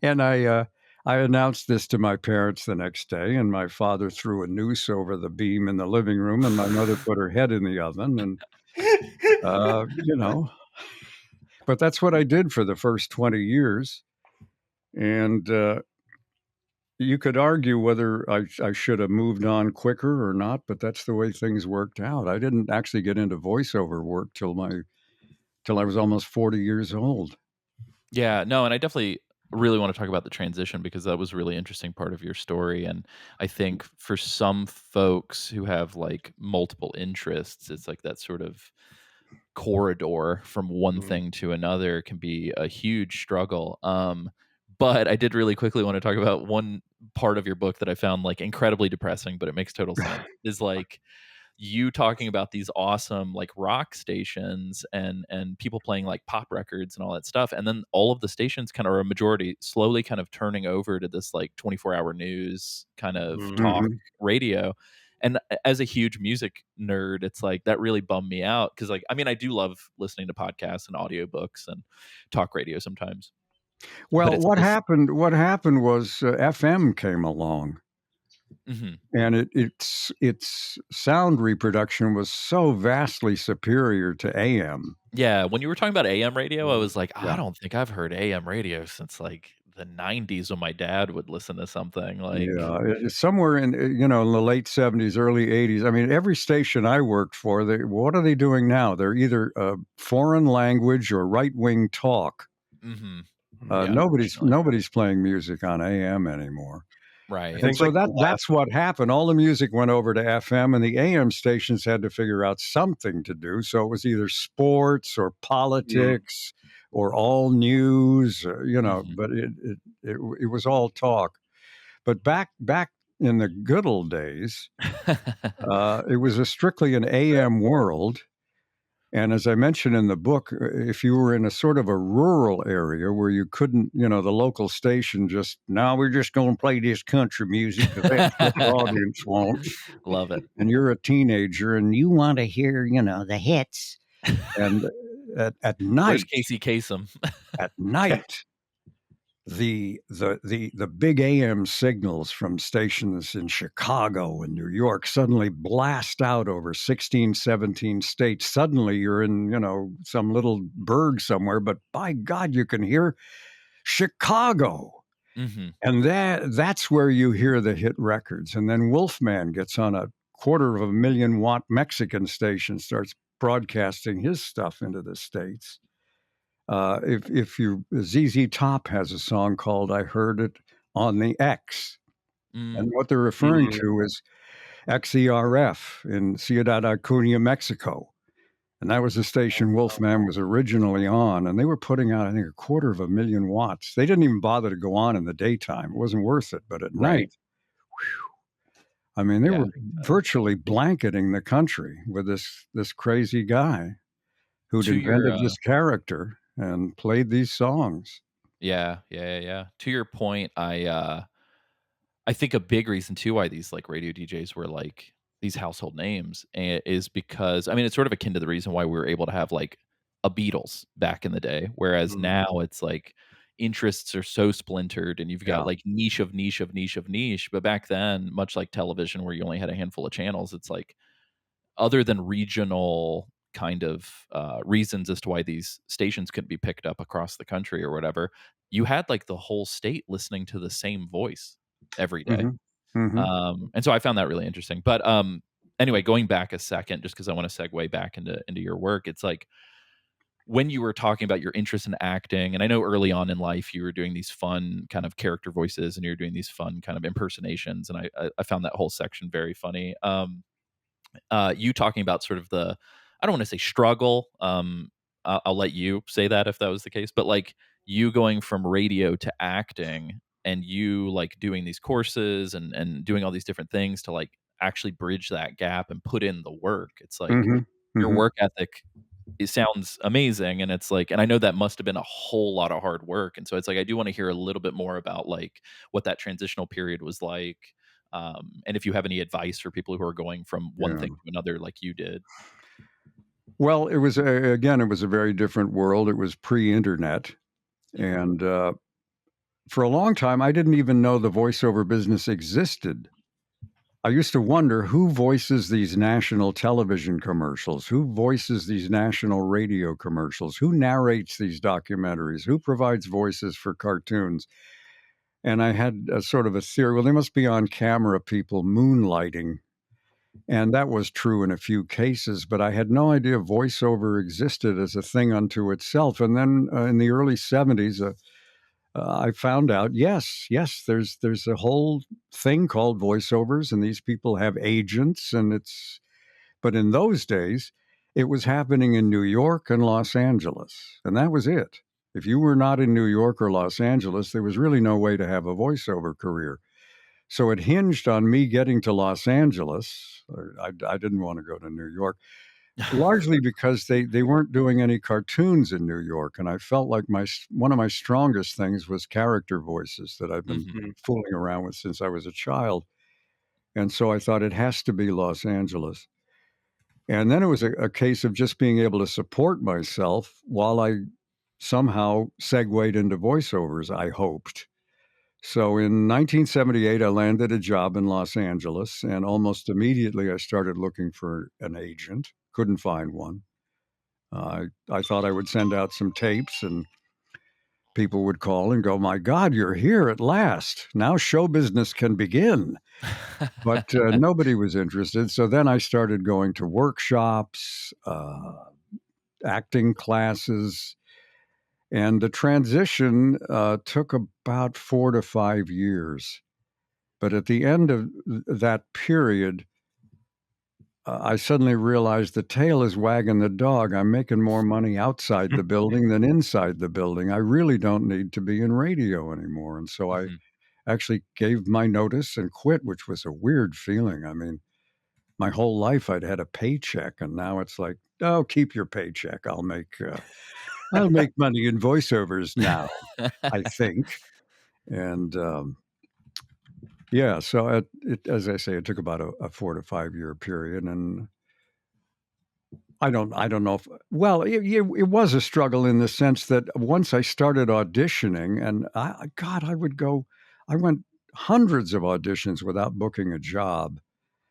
And I announced this to my parents the next day, and my father threw a noose over the beam in the living room, and my mother put her head in the oven, and but that's what I did for the first 20 years. And you could argue whether I should have moved on quicker or not, but that's the way things worked out. I didn't actually get into voiceover work till I was almost 40 years old. Yeah, no, and I definitely really want to talk about the transition because that was a really interesting part of your story. And I think for some folks who have like multiple interests, it's like that sort of corridor from one thing to another can be a huge struggle. But I did really quickly want to talk about one part of your book that I found like incredibly depressing, but it makes total sense. Is like you talking about these awesome like rock stations and people playing like pop records and all that stuff, and then all of the stations kind of, or a majority, slowly kind of turning over to this like 24-hour news kind of talk radio. And as a huge music nerd, it's like that really bummed me out because like I mean I do love listening to podcasts and audiobooks and talk radio sometimes. Well, it's what this- happened was FM came along. And its sound reproduction was so vastly superior to AM. Yeah, when you were talking about AM radio, I was like, I don't think I've heard AM radio since like the 90s when my dad would listen to something like Somewhere in in the late 70s, early 80s. I mean, every station I worked for, what are they doing now? They're either foreign language or right-wing talk. Nobody's playing music on AM anymore. Right. And so that's what happened. All the music went over to FM, and the AM stations had to figure out something to do. So it was either sports or politics or all news, but it was all talk. But back in the good old days, it was strictly an AM world. And as I mentioned in the book, if you were in a sort of a rural area where you couldn't, the local station just, now we're just going to play this country music because that's what the audience wants. Love it. And you're a teenager and you want to hear, the hits. And at night, Where's Casey Kasem? at night, the big AM signals from stations in Chicago and New York suddenly blast out over 16, 17 states. Suddenly you're in, some little burg somewhere, but by God, you can hear Chicago. Mm-hmm. And that's where you hear the hit records. And then Wolfman gets on a 250,000-watt Mexican station, starts broadcasting his stuff into the States. If you ZZ Top has a song called "I Heard It on the X," and what they're referring to is XERF in Ciudad Acuña, Mexico, and that was the station Wolfman was originally on, and they were putting out, I think, 250,000 watts. They didn't even bother to go on in the daytime; it wasn't worth it. But at night, I mean, they were virtually blanketing the country with this crazy guy who'd invented this character and played these songs. Yeah. To your point, I think a big reason too why these like radio DJs were like these household names is because, I mean, it's sort of akin to the reason why we were able to have like a Beatles back in the day, whereas now it's like interests are so splintered and you've got like niche of niche of niche of niche. But back then, much like television where you only had a handful of channels, it's like other than regional kind of reasons as to why these stations couldn't be picked up across the country or whatever, you had like the whole state listening to the same voice every day. And so I found that really interesting. But anyway, going back a second, just because I want to segue back into your work, it's like when you were talking about your interest in acting, and I know early on in life you were doing these fun kind of character voices and you're doing these fun kind of impersonations, and I found that whole section very funny. You talking about sort of the, I don't want to say struggle. I'll let you say that if that was the case, but like you going from radio to acting and you like doing these courses and doing all these different things to like actually bridge that gap and put in the work. It's like your work ethic, it sounds amazing. And it's like, and I know that must have been a whole lot of hard work. And so it's like, I do want to hear a little bit more about like what that transitional period was like. And if you have any advice for people who are going from one thing to another like you did. Well, it was a very different world. It was pre-internet. And for a long time, I didn't even know the voiceover business existed. I used to wonder who voices these national television commercials, who voices these national radio commercials, who narrates these documentaries, who provides voices for cartoons. And I had a sort of a theory, well, they must be on camera people moonlighting. And that was true in a few cases, but I had no idea voiceover existed as a thing unto itself. And then in the early 70s, I found out, yes, there's a whole thing called voiceovers, and these people have agents, but in those days, it was happening in New York and Los Angeles, and that was it. If you were not in New York or Los Angeles, there was really no way to have a voiceover career. So it hinged on me getting to Los Angeles. I didn't want to go to New York, largely because they weren't doing any cartoons in New York. And I felt like one of my strongest things was character voices that I've been fooling around with since I was a child. And so I thought it has to be Los Angeles. And then it was a case of just being able to support myself while I somehow segued into voiceovers, I hoped. So in 1978, I landed a job in Los Angeles, and almost immediately I started looking for an agent. Couldn't find one. I thought I would send out some tapes, and people would call and go, "My God, you're here at last. Now show business can begin." But nobody was interested. So then I started going to workshops, acting classes. And the transition took about 4 to 5 years. But at the end of that period, I suddenly realized the tail is wagging the dog. I'm making more money outside the building than inside the building. I really don't need to be in radio anymore. And so I actually gave my notice and quit, which was a weird feeling. I mean, my whole life I'd had a paycheck, and now it's like, oh, keep your paycheck. I'll make money in voiceovers now, I think. And yeah, so as I say, it took about a 4 to 5 year period, and I don't know if well, it was a struggle in the sense that once I started auditioning, and I went hundreds of auditions without booking a job.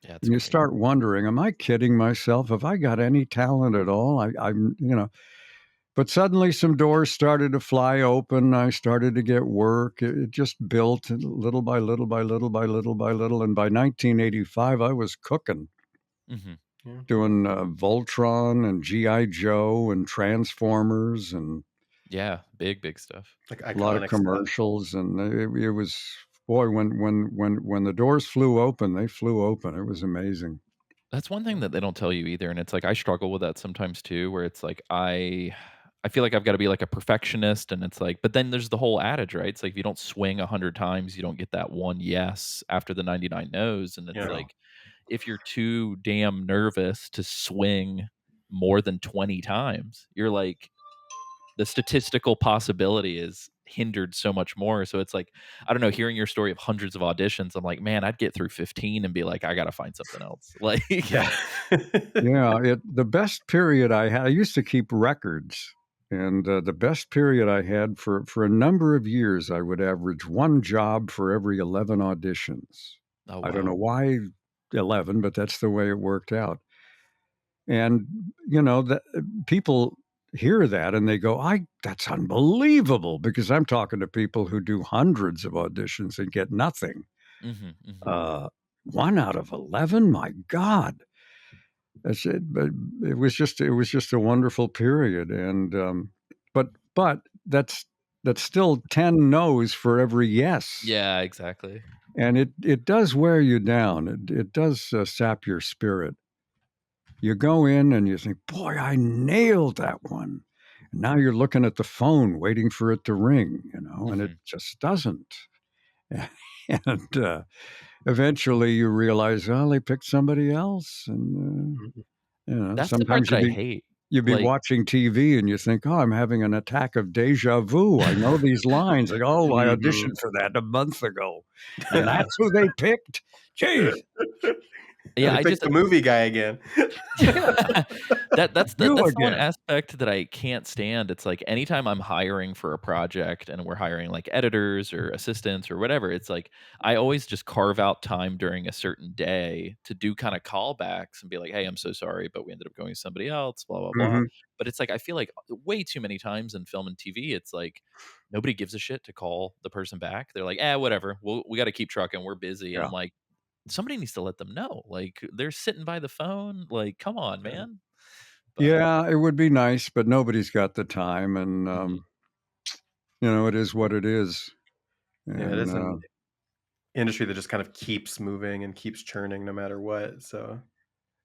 Yeah, it's And you crazy. start wondering, am I kidding myself? Have I got any talent at all? But suddenly some doors started to fly open. I started to get work. It just built little by little by little by little by little. And by 1985, I was cooking, Hmm. Yeah. doing Voltron and G.I. Joe and Transformers and Yeah, big stuff. Like a lot of iconic stuff. commercials. And it was, boy, when the doors flew open, they flew open. It was amazing. That's one thing that they don't tell you either, and it's like I struggle with that sometimes too, where it's like I feel like I've gotta be like a perfectionist, and it's like but then there's the whole adage, right? It's like if you don't swing 100 times, you don't get that one yes after the 99 no's, and it's Yeah. like if you're too damn nervous to swing more than 20 times, you're like the statistical possibility is hindered so much more. So it's like, I don't know, hearing your story of hundreds of auditions, I'm like, man, I'd get through 15 and be like, I gotta find something else. Like, Yeah. Yeah, the best period I had, I used to keep records, and the best period I had for a number of years, I would average one job for every 11 auditions. oh I don't know wow. why 11, but that's the way it worked out. And that people hear that and they go, "I that's unbelievable," because I'm talking to people who do hundreds of auditions and get nothing. Hmm. Hmm. Uh, 1 out of 11, my God. That's it, but it was just a wonderful period, and, but that's still 10 no's for every yes, Yeah, exactly. and it does wear you down. It does, sap your spirit. You go in and you think, "Boy, I nailed that one." And now you're looking at the phone waiting for it to ring, and it Hmm. just doesn't. And, eventually you realize, "Oh, they picked somebody else," and, Mhm. That's the part sometimes that I hate. you'd be Like, watching TV and you think, "Oh, I'm having an attack of deja vu. I know these lines." Like, "Oh, I Mhm. auditioned for that a month ago, and Yeah. that's who they picked? Jeez, yeah, They I picked just the movie guy again. you that's the one again." aspect that I can't stand. It's like anytime I'm hiring for a project and we're hiring like editors or assistants or whatever, it's like I always just carve out time during a certain day to do kind of callbacks and be like, "Hey, I'm so sorry, but we ended up going with somebody else, blah blah blah." Mhm. But it's like I feel like way too many times in film and TV, it's like nobody gives a shit to call the person back. They're like, whatever. We got to keep trucking. We're busy." And Yeah. I'm like, somebody needs to let them know. Like they're sitting by the phone. Like, come on, Yeah. man. But Yeah, it would be nice, but nobody's got the time, and, mhm. it is what it is, Yeah, it and, is an industry that just kind of keeps moving and keeps churning no matter what, so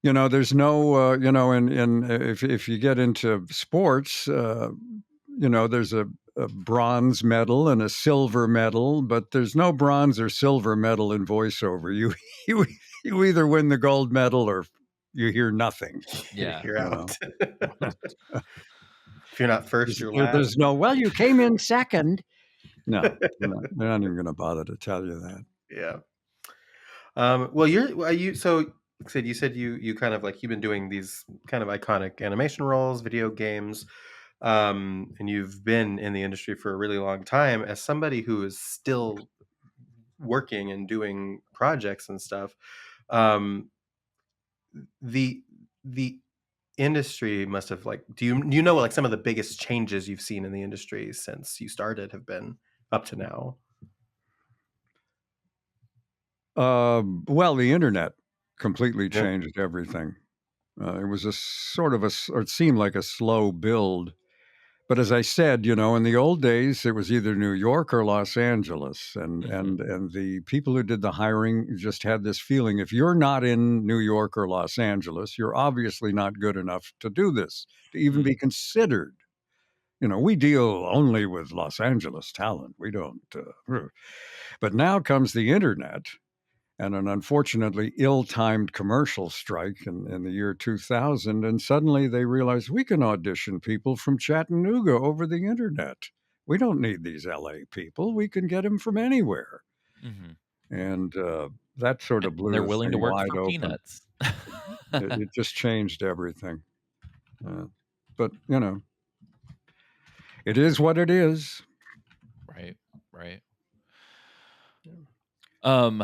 there's no, if you get into sports, there's a bronze medal and a silver medal, but there's no bronze or silver medal in voiceover. You you either win the gold medal or you hear nothing. Yeah. you're You know, out. If you're not first, you're there's last. no, well, you came in second. No, they're not even going to bother to tell you that. Yeah. Well, you so like I said you kind of like you've been doing these kind of iconic animation roles, video games, and you've been in the industry for a really long time. As somebody who is still working and doing projects and stuff, um, the the industry must have like do you know like some of the biggest changes you've seen in the industry since you started have been up to now? Well, the internet completely Yeah. changed everything. It was a sort of or it seemed like a slow build. But as I said, in the old days, it was either New York or Los Angeles, and Mhm. the people who did the hiring just had this feeling: if you're not in New York or Los Angeles, you're obviously not good enough to do this, to even Mm. be considered. We deal only with Los Angeles talent. We don't. But now comes the internet, and an unfortunately ill-timed commercial strike in the year 2000, and suddenly they realized we can audition people from Chattanooga over the internet. We don't need these LA people. We can get them from anywhere. Mhm. And that sort of And blew they're the willing to thing work wide for open. peanuts. It just changed everything. But, you know, it is what it is. Right, right. Yeah. Um,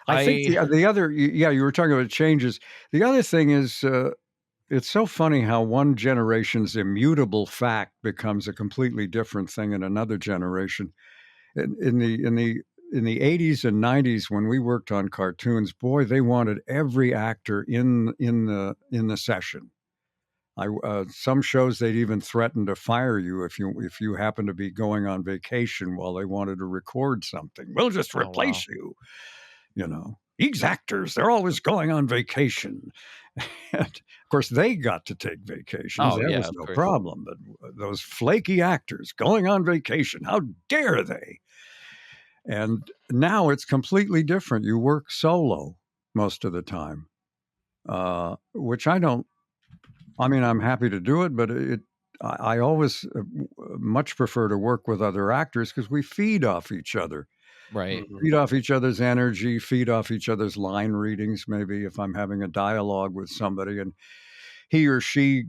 I think I the other, yeah, you were talking about changes. The other thing is, it's so funny how one generation's immutable fact becomes a completely different thing in another generation. In the 80s and 90s, when we worked on cartoons, boy, they wanted every actor in the session. Some shows they'd even threaten to fire you if you happen to be going on vacation while they wanted to record something. We'll just Oh, wow. replace you. You know, these actors, they're always going on vacation. And of course, they got to take vacations. Oh, That yeah, was of no course. problem. But those flaky actors going on vacation, how dare they? And now it's completely different. You work solo most of the time, which I don't. I mean, I'm happy to do it, but I always much prefer to work with other actors because we feed off each other. Right. Mhm. Feed off each other's energy, feed off each other's line readings. Maybe if I'm having a dialogue with somebody and he or she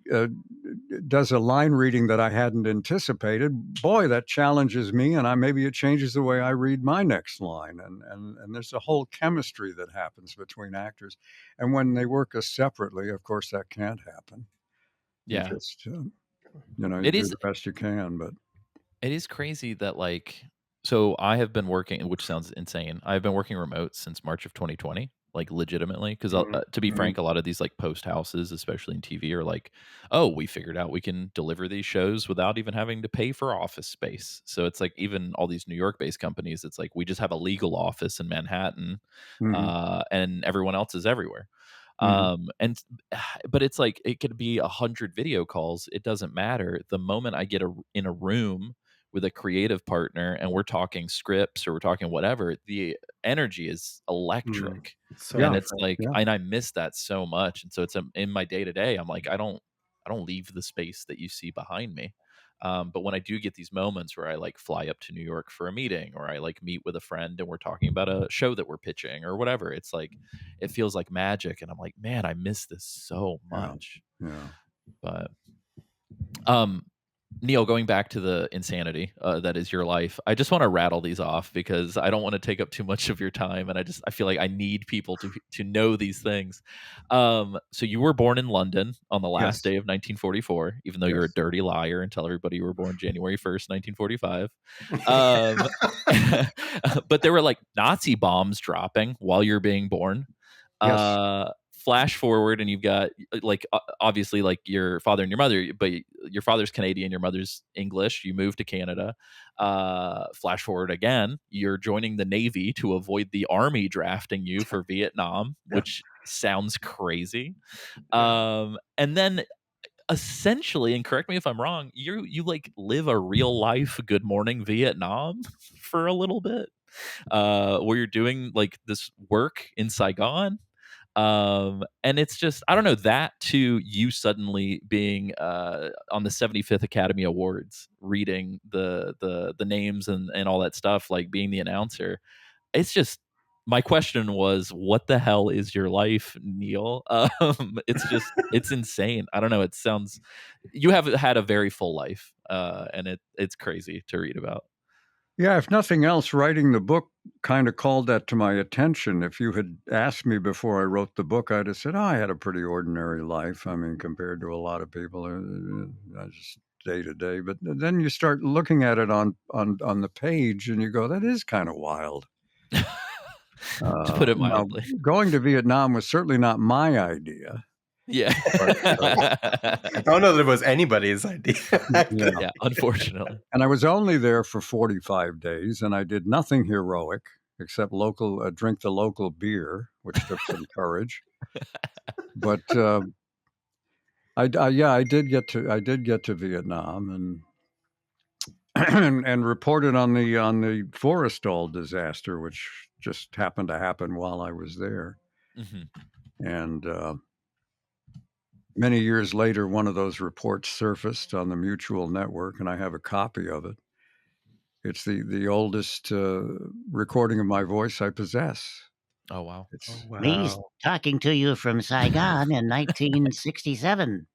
does a line reading that I hadn't anticipated, boy, that challenges me, and maybe it changes the way I read my next line. And there's a whole chemistry that happens between actors. And when they work us separately, of course, that can't happen. You Yeah. just, you know, you It do is the best you can, but it is crazy that, like, so I have been working, which sounds insane. I've been working remote since March of 2020, like, legitimately, because Mhm. to be Mhm. frank, a lot of these, like, post houses, especially in TV, are like, "Oh, we figured out we can deliver these shows without even having to pay for office space." So it's like even all these New York-based companies, it's like, we just have a legal office in Manhattan, Mhm. and everyone else is everywhere. Mhm. And but it's like it could be 100 video calls. It doesn't matter. The moment I get in a room with a creative partner and we're talking scripts or we're talking whatever, the energy is electric. It's so And Yeah, it's different. like, yeah. and I miss that so much. And so it's in my day to day, I'm like, I don't leave the space that you see behind me. But when I do get these moments where I like fly up to New York for a meeting or I like meet with a friend and we're talking about a show that we're pitching or whatever, it's like it feels like magic. And I'm like, man, I miss this so Yeah. much. Yeah. But um Neil, going back to the insanity that is your life, I just want to rattle these off because I don't want to take up too much of your time, and I feel like I need people to know these things. So you were born in London on the last Yes. day of 1944, even though you're a Yes. dirty liar and tell everybody you were born January 1st, 1945. Um, but there were like Nazi bombs dropping while you're being born. Yes. Flash forward, and you've got like obviously like your father and your mother, but your father's Canadian, your mother's English. You moved to Canada. Flash forward again, you're joining the Navy to avoid the Army drafting you for Vietnam, Yeah. which sounds crazy. Yeah. And then essentially, and correct me if I'm wrong, you like live a real life Good Morning Vietnam for a little bit, where you're doing like this work in Saigon. And it's just, I don't know, that to you suddenly being on the 75th Academy Awards, reading the names and all that stuff, like being the announcer. It's just, my question was, what the hell is your life, Neil? It's just, it's insane. I don't know. It sounds, you have had a very full life, and it's crazy to read about. Yeah, if nothing else, writing the book kind of called that to my attention. If you had asked me before I wrote the book, I'd have said, "Oh, I had a pretty ordinary life. I mean, compared to a lot of people, just day to day." But then you start looking at it on the page, and you go, "That is kind of wild." To put it Now, mildly. going to Vietnam was certainly not my idea, Yeah. but I don't know that it was anybody's idea. yeah. Yeah, unfortunately. And I was only there for 45 days, and I did nothing heroic except drink the local beer, which took some courage. But I did get to Vietnam and reported on the Forrestal disaster, which just happened to happen while I was there. Mhm. And many years later, one of those reports surfaced on the Mutual Network, and I have a copy of it. It's the oldest recording of my voice I possess. Oh wow. Oh, It's He's wow. talking to you from Saigon in 1967.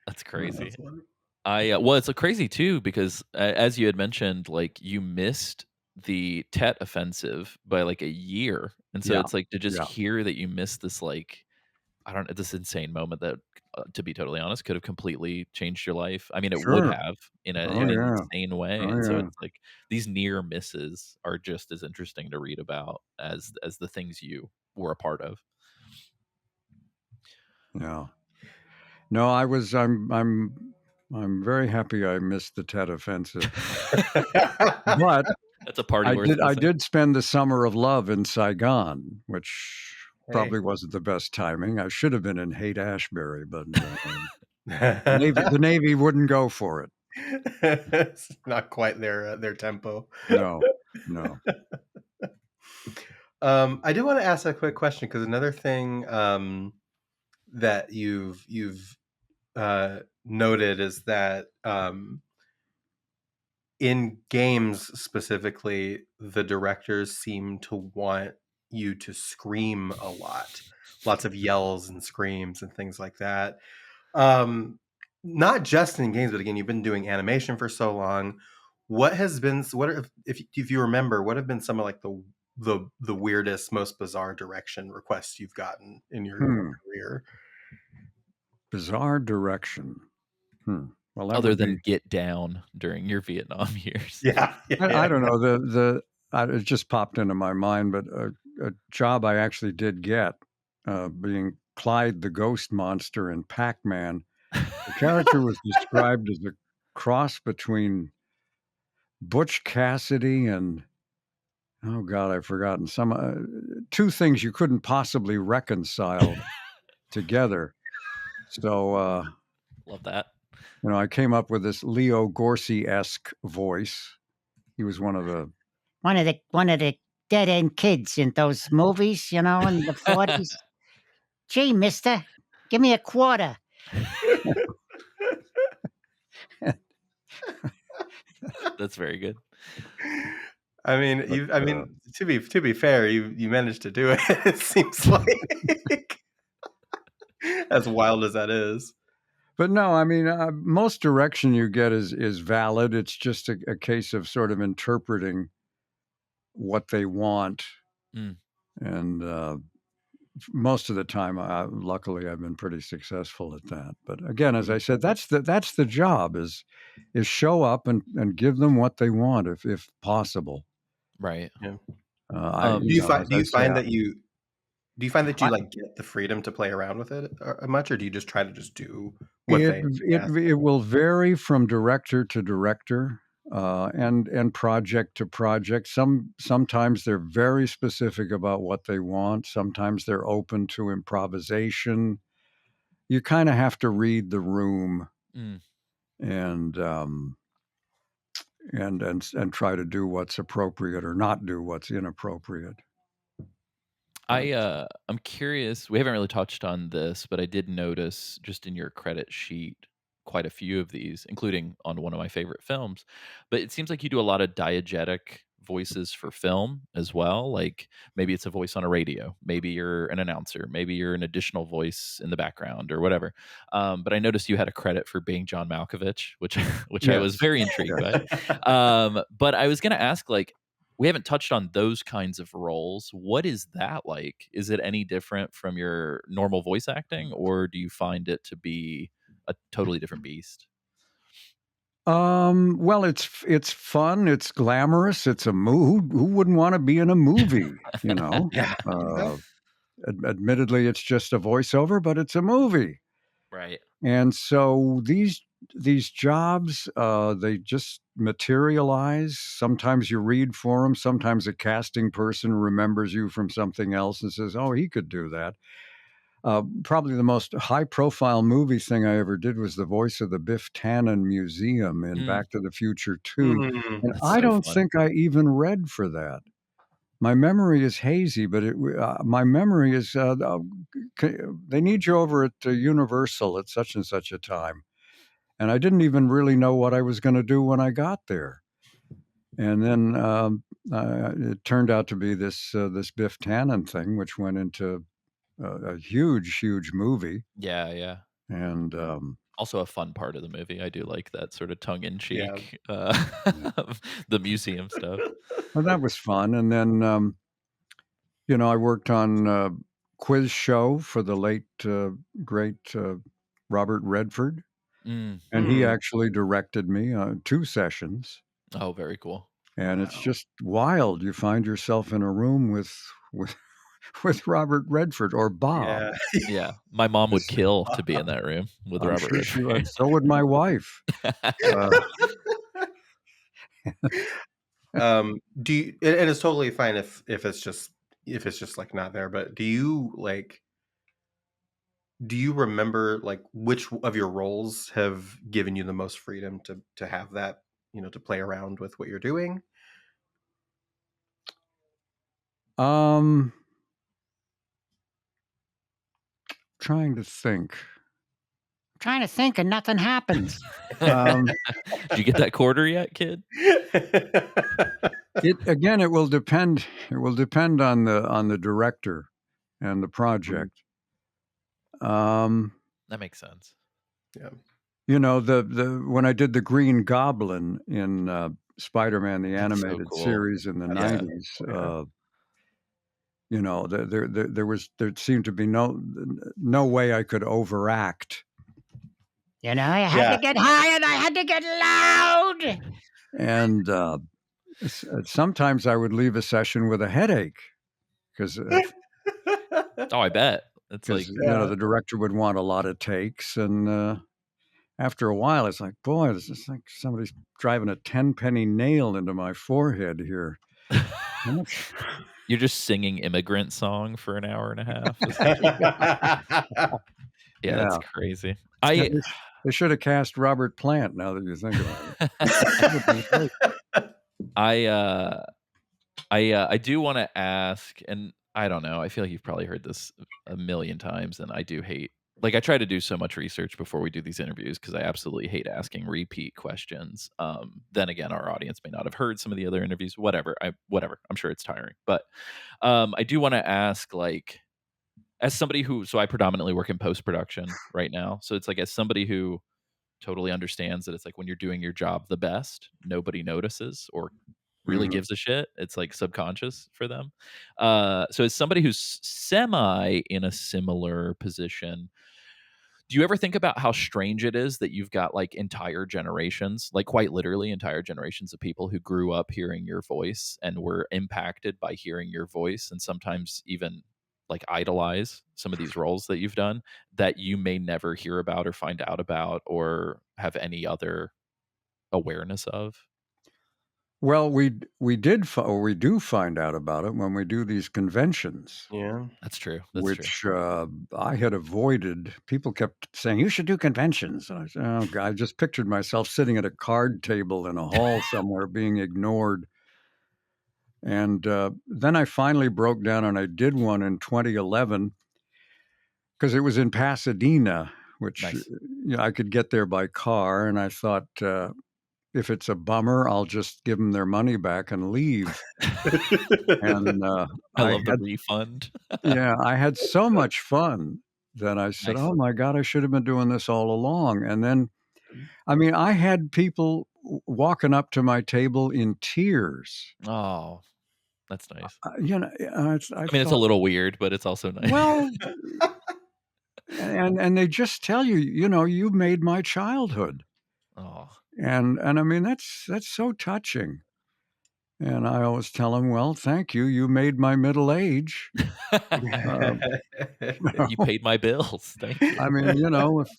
That's Oh, crazy. that's wonderful. Well, it's crazy too because as you had mentioned, like you missed the Tet offensive by like a year, and so yeah, it's like to just yeah, hear that you missed this like I don't this insane moment that, to be totally honest, could have completely changed your life. I mean, it would sure. have in Oh an yeah, insane way, oh and so yeah, it's like these near misses are just as interesting to read about as the things you were a part of. yeah. No, I'm very happy I missed the Tet offensive, but That's a party worth I missing. did spend the summer of love in Saigon, which Hey. probably wasn't the best timing. I should have been in Haight Ashbury, but the Navy wouldn't go for it. It's not quite their tempo. No, no. I do want to ask a quick question because another thing that you've noted is that in games specifically, the directors seem to want you to scream a lot, lots of yells and screams and things like that. Not just in games, but again, you've been doing animation for so long. What has been if you remember, what have been some of like the weirdest, most bizarre direction requests you've gotten in your career? Bizarre direction. Well, that Other would be. than get down during your Vietnam years. Yeah, I don't know. It just popped into my mind, but a job I actually did get, being Clyde the Ghost Monster in Pac-Man. The character was described as a cross between Butch Cassidy and, oh God, I've forgotten some two things you couldn't possibly reconcile together. So Love that. I came up with this Leo Gorcey-esque voice. He was one of the dead end kids in those movies, in the 40s. Gee, mister, give me a quarter. That's very good. I mean, to be fair, you managed to do it. It seems like as wild as that is. But no, I mean, most direction you get is valid. It's just a case of sort of interpreting what they want, and most of the time, luckily, I've been pretty successful at that. But again, as I said, that's the job is show up and give them what they want if possible. Right. Yeah. Um, Do you find that I- you like get the freedom to play around with it much, or do you just try to just do what they ask? It will vary from director to director, and project to project. Sometimes they're very specific about what they want. Sometimes they're open to improvisation. You kind of have to read the room mm. and try to do what's appropriate or not do what's inappropriate. I'm curious. We haven't really touched on this, but I did notice just in your credit sheet quite a few of these, including on one of my favorite films. But it seems like you do a lot of diegetic voices for film as well. Like maybe it's a voice on a radio, maybe you're an announcer, maybe you're an additional voice in the background or whatever. But I noticed you had a credit for being John Malkovich, which I was Yes. very intrigued by. But I was going to ask, like, we haven't touched on those kinds of roles. What is that like? Is it any different from your normal voice acting, or do you find it to be a totally different beast? Well, it's fun. It's glamorous. It's a mood. Who wouldn't want to be in a movie? Yeah. Admittedly, it's just a voiceover, but it's a movie. Right. And so these jobs, they just materialize. Sometimes you read for them. Sometimes a casting person remembers you from something else and says, "Oh, he could do that." Probably the most high-profile movie thing I ever did was the voice of the Biff Tannen Museum in Back to the Future 2, Mm. and That's I so don't fun. think I even read for that. My memory is hazy, but my memory is they need you over at Universal at such and such a time, and I didn't even really know what I was going to do when I got there. And then it turned out to be this Biff Tannen thing, which went into a huge movie. Yeah. And Also a fun part of the movie. I do like that sort of tongue in Yeah. cheek, the museum stuff. well, that was fun. And then I worked on quiz show for the late great Robert Redford, Mm. and he Mm. actually directed me 2 sessions. Oh, very cool. And it's Wow. just wild. You find yourself in a room with with Robert Redford or Bob. Yeah. Yeah, my mom would Mr. kill to be in that room with I'm Robert sure she would. Redford. So would my wife. Do you, and it's totally fine if it's just like not there, but do you remember like which of your roles have given you the most freedom to have that, to play around with what you're doing? Trying to think. Trying to think and nothing happens. Um, Did you get that quarter yet, kid? it will depend. It will depend on the director and the project. That makes sense. Yeah. The when I did the Green Goblin in Spider-Man the That's so animated cool. series in the Yeah. 90s, there seemed to be no way I could overact. I had to get high and I had to get loud. And sometimes I would leave a session with a headache because Oh, I bet. It's like the director would want a lot of takes, and after a while, it's like, boy, this is like somebody's driving a 10-penny nail into my forehead here. How much? you're just singing Immigrant Song for an hour and a half. Yeah, that's Yeah. crazy. Yeah, they should have cast Robert Plant. Now that you think about it, I do want to ask, and I don't know. I feel like you've probably heard this a million times, and I do hate. Like I try to do so much research before we do these interviews because I absolutely hate asking repeat questions. Then again, our audience may not have heard some of the other interviews. Whatever. I'm sure it's tiring, but I do want to ask, like, as somebody so I predominantly work in post production right now. So it's like as somebody who totally understands that it's like when you're doing your job the best, nobody notices or really Mhm. gives a shit. It's like subconscious for them. So as somebody who's semi in a similar position, do you ever think about how strange it is that you've got like entire generations, like quite literally entire generations of people who grew up hearing your voice and were impacted by hearing your voice and sometimes even like idolize some of these roles that you've done that you may never hear about or find out about or have any other awareness of? Well, we do find out about it when we do these conventions, Yeah. That's true. which I had avoided. People kept saying you should do conventions. And I said, "Oh, God," I just pictured myself sitting at a card table in a hall somewhere, being ignored. And then I finally broke down, and I did one in 2011 because it was in Pasadena, which Nice. I could get there by car. And I thought, if it's a bummer, I'll just give them their money back and leave. And I love the refund. I had so much fun that I said, Nice. "Oh my God, I should have been doing this all along." And then, I mean, I had people walking up to my table in tears. Oh, that's nice. I I mean, it's a thought, little weird, but it's also nice. well, and they just tell you, you made my childhood, Oh. and I mean that's so touching. And I always tell them, well, thank you. You made my middle age. You paid my bills. Thank you. I mean,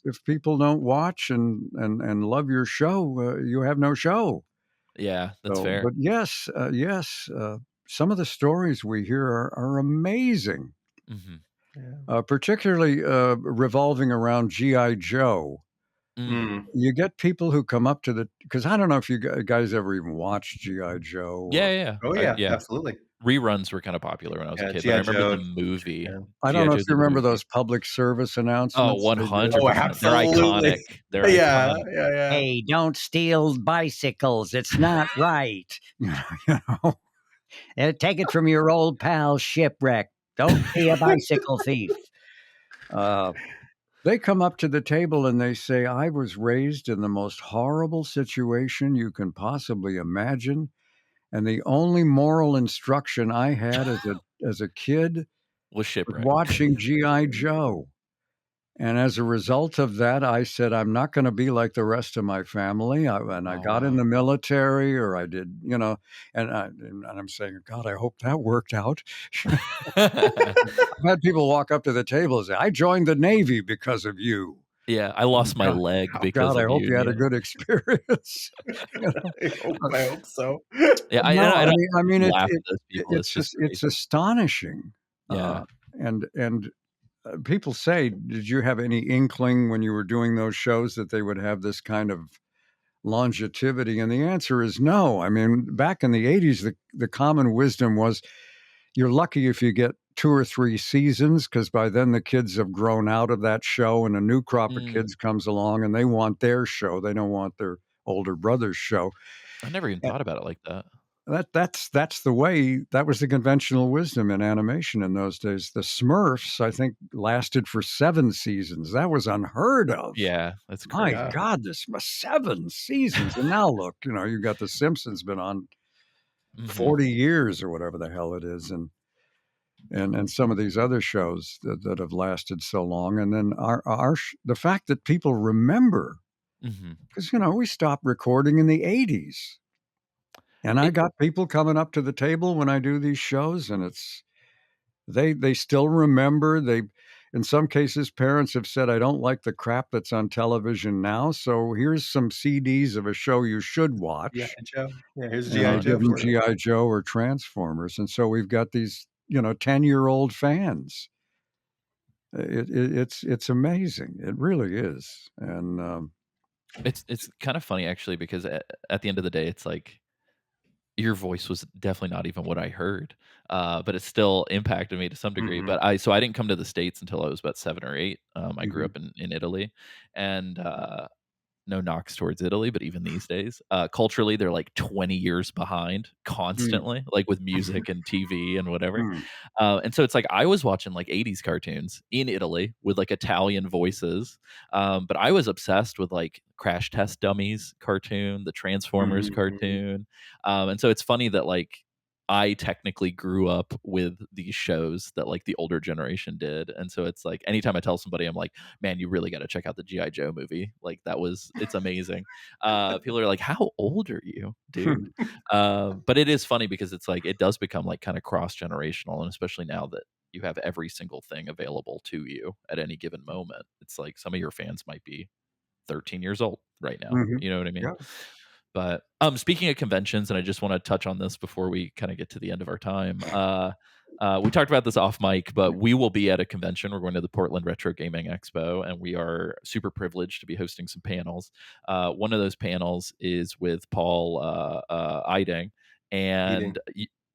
if people don't watch and love your show, you have no show. Yeah, that's fair. But yes, some of the stories we hear are amazing. Mhm. particularly revolving around G.I. Joe. Mm. You get people who come up to because I don't know if you guys ever even watched G.I. Joe. Yeah. Oh yeah, absolutely. Reruns were kind of popular when I was a kid, but G.I. I remember Joe. the movie. Yeah. I don't know if Joe you the remember movie. those public service Oh, announcements. 100%. Oh, They're iconic. absolutely. They're Yeah, iconic. yeah. Hey, don't steal bicycles. It's not right. You know, Take it from your old pal Shipwreck. Don't be a bicycle thief. they come up to the table and they say, I was raised in the most horrible situation you can possibly imagine. And the only moral instruction I had as a kid Was was Shipwreck. watching G.I. Joe. And as a result of that, I said, I'm not going to be like the rest of my family. I got in the military, or I did, and I'm saying, God, I hope that worked out. I've had people walk up to the table and say, I joined the Navy because of you. Yeah, I lost my leg because God, of I hope you had a Neil. good experience. I hope so. Yeah, I No, don't I mean, laugh at those people. it's just it's astonishing. Yeah. And people say, did you have any inkling when you were doing those shows that they would have this kind of longevity? And the answer is no. I mean, back in the 80s, the common wisdom was you're lucky if you get 2 or 3 seasons, because by then the kids have grown out of that show and a new crop of kids comes along and they want their show. They don't want their older brother's show. I never even thought about it like that. That's the way. That was the conventional wisdom in animation in those days. The Smurfs, I think, lasted for 7 seasons. That was unheard of. Yeah, that's crazy. My God, this 7 seasons. And now look, you've got The Simpsons been on 40 years or whatever the hell it is, and some of these other shows that have lasted so long. And then the fact that people remember, because we stopped recording in the 80s. And I got people coming up to the table when I do these shows, and they still remember. In some cases, parents have said, I don't like the crap that's on television now, so here's some CDs of a show you should watch. G.I. Joe. Yeah, here's G.I. G.I. Joe. G.I. Joe or Transformers. And so we've got these, 10-year-old fans. It's amazing. It really is. And it's kind of funny, actually, because at the end of the day, it's like, your voice was definitely not even what I heard, but it still impacted me to some degree. But I didn't come to the States until I was about 7 or 8. I grew up in Italy, and no knocks towards Italy, but even these days, culturally, they're like 20 years behind constantly, like with music and TV and whatever. And so it's like I was watching like 80s cartoons in Italy with like Italian voices, but I was obsessed with like Crash Test Dummies cartoon, the Transformers cartoon. And so it's funny that like I technically grew up with these shows that like the older generation did. And so it's like anytime I tell somebody, I'm like, man, you really got to check out the G.I. Joe movie. Like it's amazing. People are like, how old are you, dude? But it is funny because it's like, it does become like kind of cross generational. And especially now that you have every single thing available to you at any given moment, it's like some of your fans might be 13 years old right now. You know what I mean? Yeah. But speaking of conventions, and I just want to touch on this before we kind of get to the end of our time. We talked about this off mic, but we will be at a convention. We're going to the Portland Retro Gaming Expo, and we are super privileged to be hosting some panels. One of those panels is with Paul Eiding and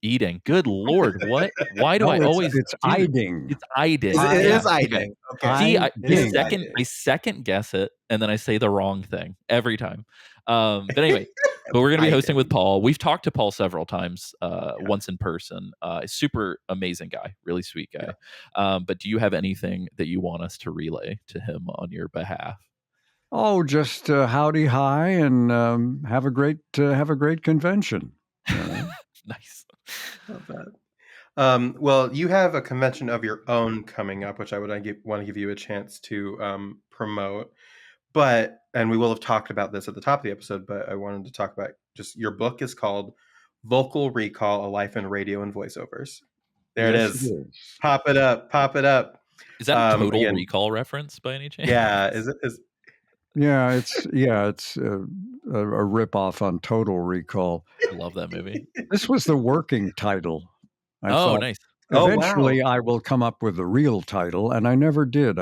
Eating. Good Lord, what? Why do I always? It's Eiding. It's Eiding. It is Okay. Eiding. Okay. See, Eiding. I second guess it, and then I say the wrong thing every time. But anyway, but we're going to be hosting with Paul. We've talked to Paul several times, once in person. Super amazing guy, really sweet guy. But do you have anything that you want us to relay to him on your behalf? Oh, just howdy hi, and have a great convention. Nice. Love that. Well, you have a convention of your own coming up, which I would want to give you a chance to promote. And we will have talked about this at the top of the episode, but I wanted to talk about just your book is called Vocal Recall: A Life in Radio and Voiceovers. There it is. Pop it up. Is that a Total Recall reference by any chance? Yeah. It's a ripoff on Total Recall. I love that movie. This was the working title. I thought, nice. Oh, Eventually, wow. I will come up with the real title, and I never did.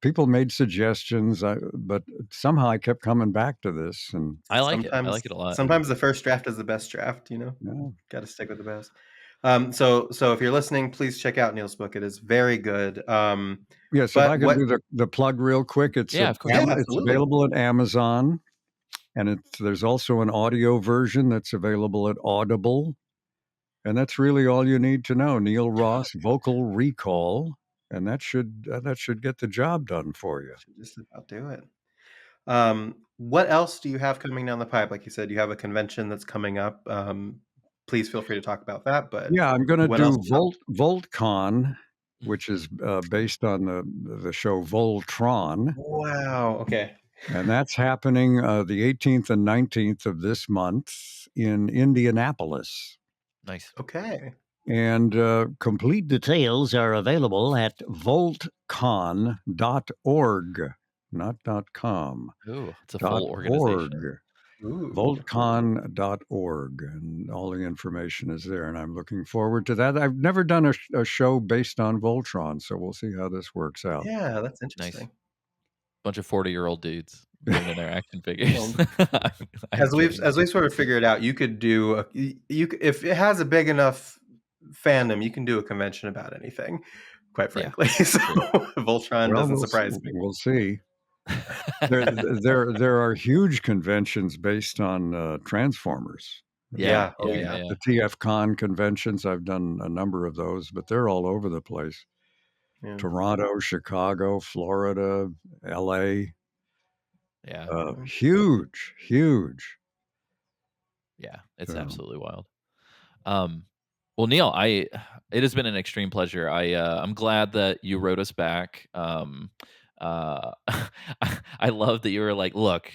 People made suggestions, but somehow I kept coming back to this, and I like it. I Sometimes like it a lot. sometimes the first draft is the best draft, yeah. Got to stick with the best. So if you're listening, please check out Neil's book. It is very good. Yes, if But I can what do the plug real quick, it's Yeah, of course. Yeah, it's absolutely. available at Amazon, and there's also an audio version that's available at Audible, and that's really all you need to know. Neil Ross vocal recall, and that should get the job done for you. Should just about do it. What else do you have coming down the pipe? Like you said, you have a convention that's coming up. Please feel free to talk about that. But Yeah, I'm going to what else do is up? Voltcon, which is based on the show Voltron, Wow. Okay. and that's happening the 18th and 19th of this month in Indianapolis. Nice. Okay. And complete details are available at voltcon.org, not .com, Ooh, it's a full .org. organization. Ooh. Voltcon.org, and all the information is there, and I'm looking forward to that. I've never done a show based on Voltron, so we'll see how this works out. Yeah, that's Nice. interesting. Bunch of 40-year-old dudes bringing their action figures. Well, I'm as we've kidding. sort of figured out, you could do if it has a big enough fandom, you can do a convention about anything. Quite Yeah, frankly, so true. Voltron Well, doesn't surprise me. we'll see. There are huge conventions based on Transformers. Yeah, Oh yeah, yeah. yeah. The TF Con conventions, I've done a number of those, but they're all over the place. Yeah. Toronto, Chicago, Florida, LA. Yeah, Huge. yeah. It's So, absolutely wild. Well, Neil, it has been an extreme pleasure. I'm glad that you wrote us back. I love that you were like, look,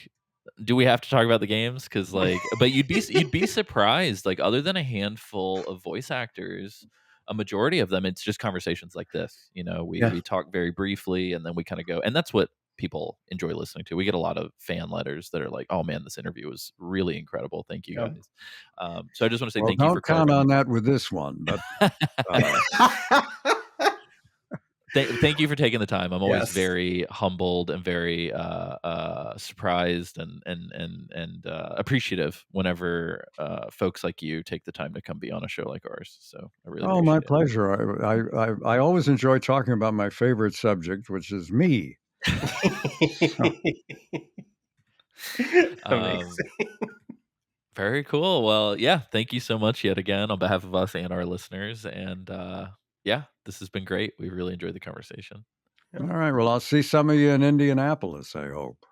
do we have to talk about the games? Because but you'd be surprised. Like, other than a handful of voice actors, a majority of them, it's just conversations like this. Yeah. We talk very briefly, and then we kind of go, and that's what people enjoy listening to. We get a lot of fan letters that are like, "Oh man, this interview was really incredible. Thank you Yeah. guys." So I just want to say well, thank you for don't count carving. on that with this one, but Thank you for taking the time. I'm always Yes. very humbled and very surprised and appreciative whenever folks like you take the time to come be on a show like ours. So I really oh, my appreciate it. pleasure. I always enjoy talking about my favorite subject, which is me. Amazing. Very cool. Well, yeah, thank you so much yet again on behalf of us and our listeners. And yeah, this has been great. We really enjoyed the conversation. All right. Well, I'll see some of you in Indianapolis, I hope.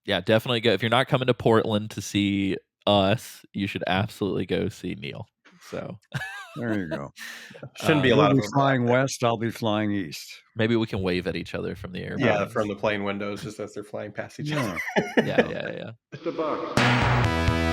Yeah, definitely go. If you're not coming to Portland to see us, you should absolutely go see Neil. So There you go. Shouldn't be a You'll lot of be overlap flying there. west. I'll be flying east. maybe we can wave at each other from the airplane. Yeah, from the plane windows, just as they're flying past each other. Yeah. Mr. Buck.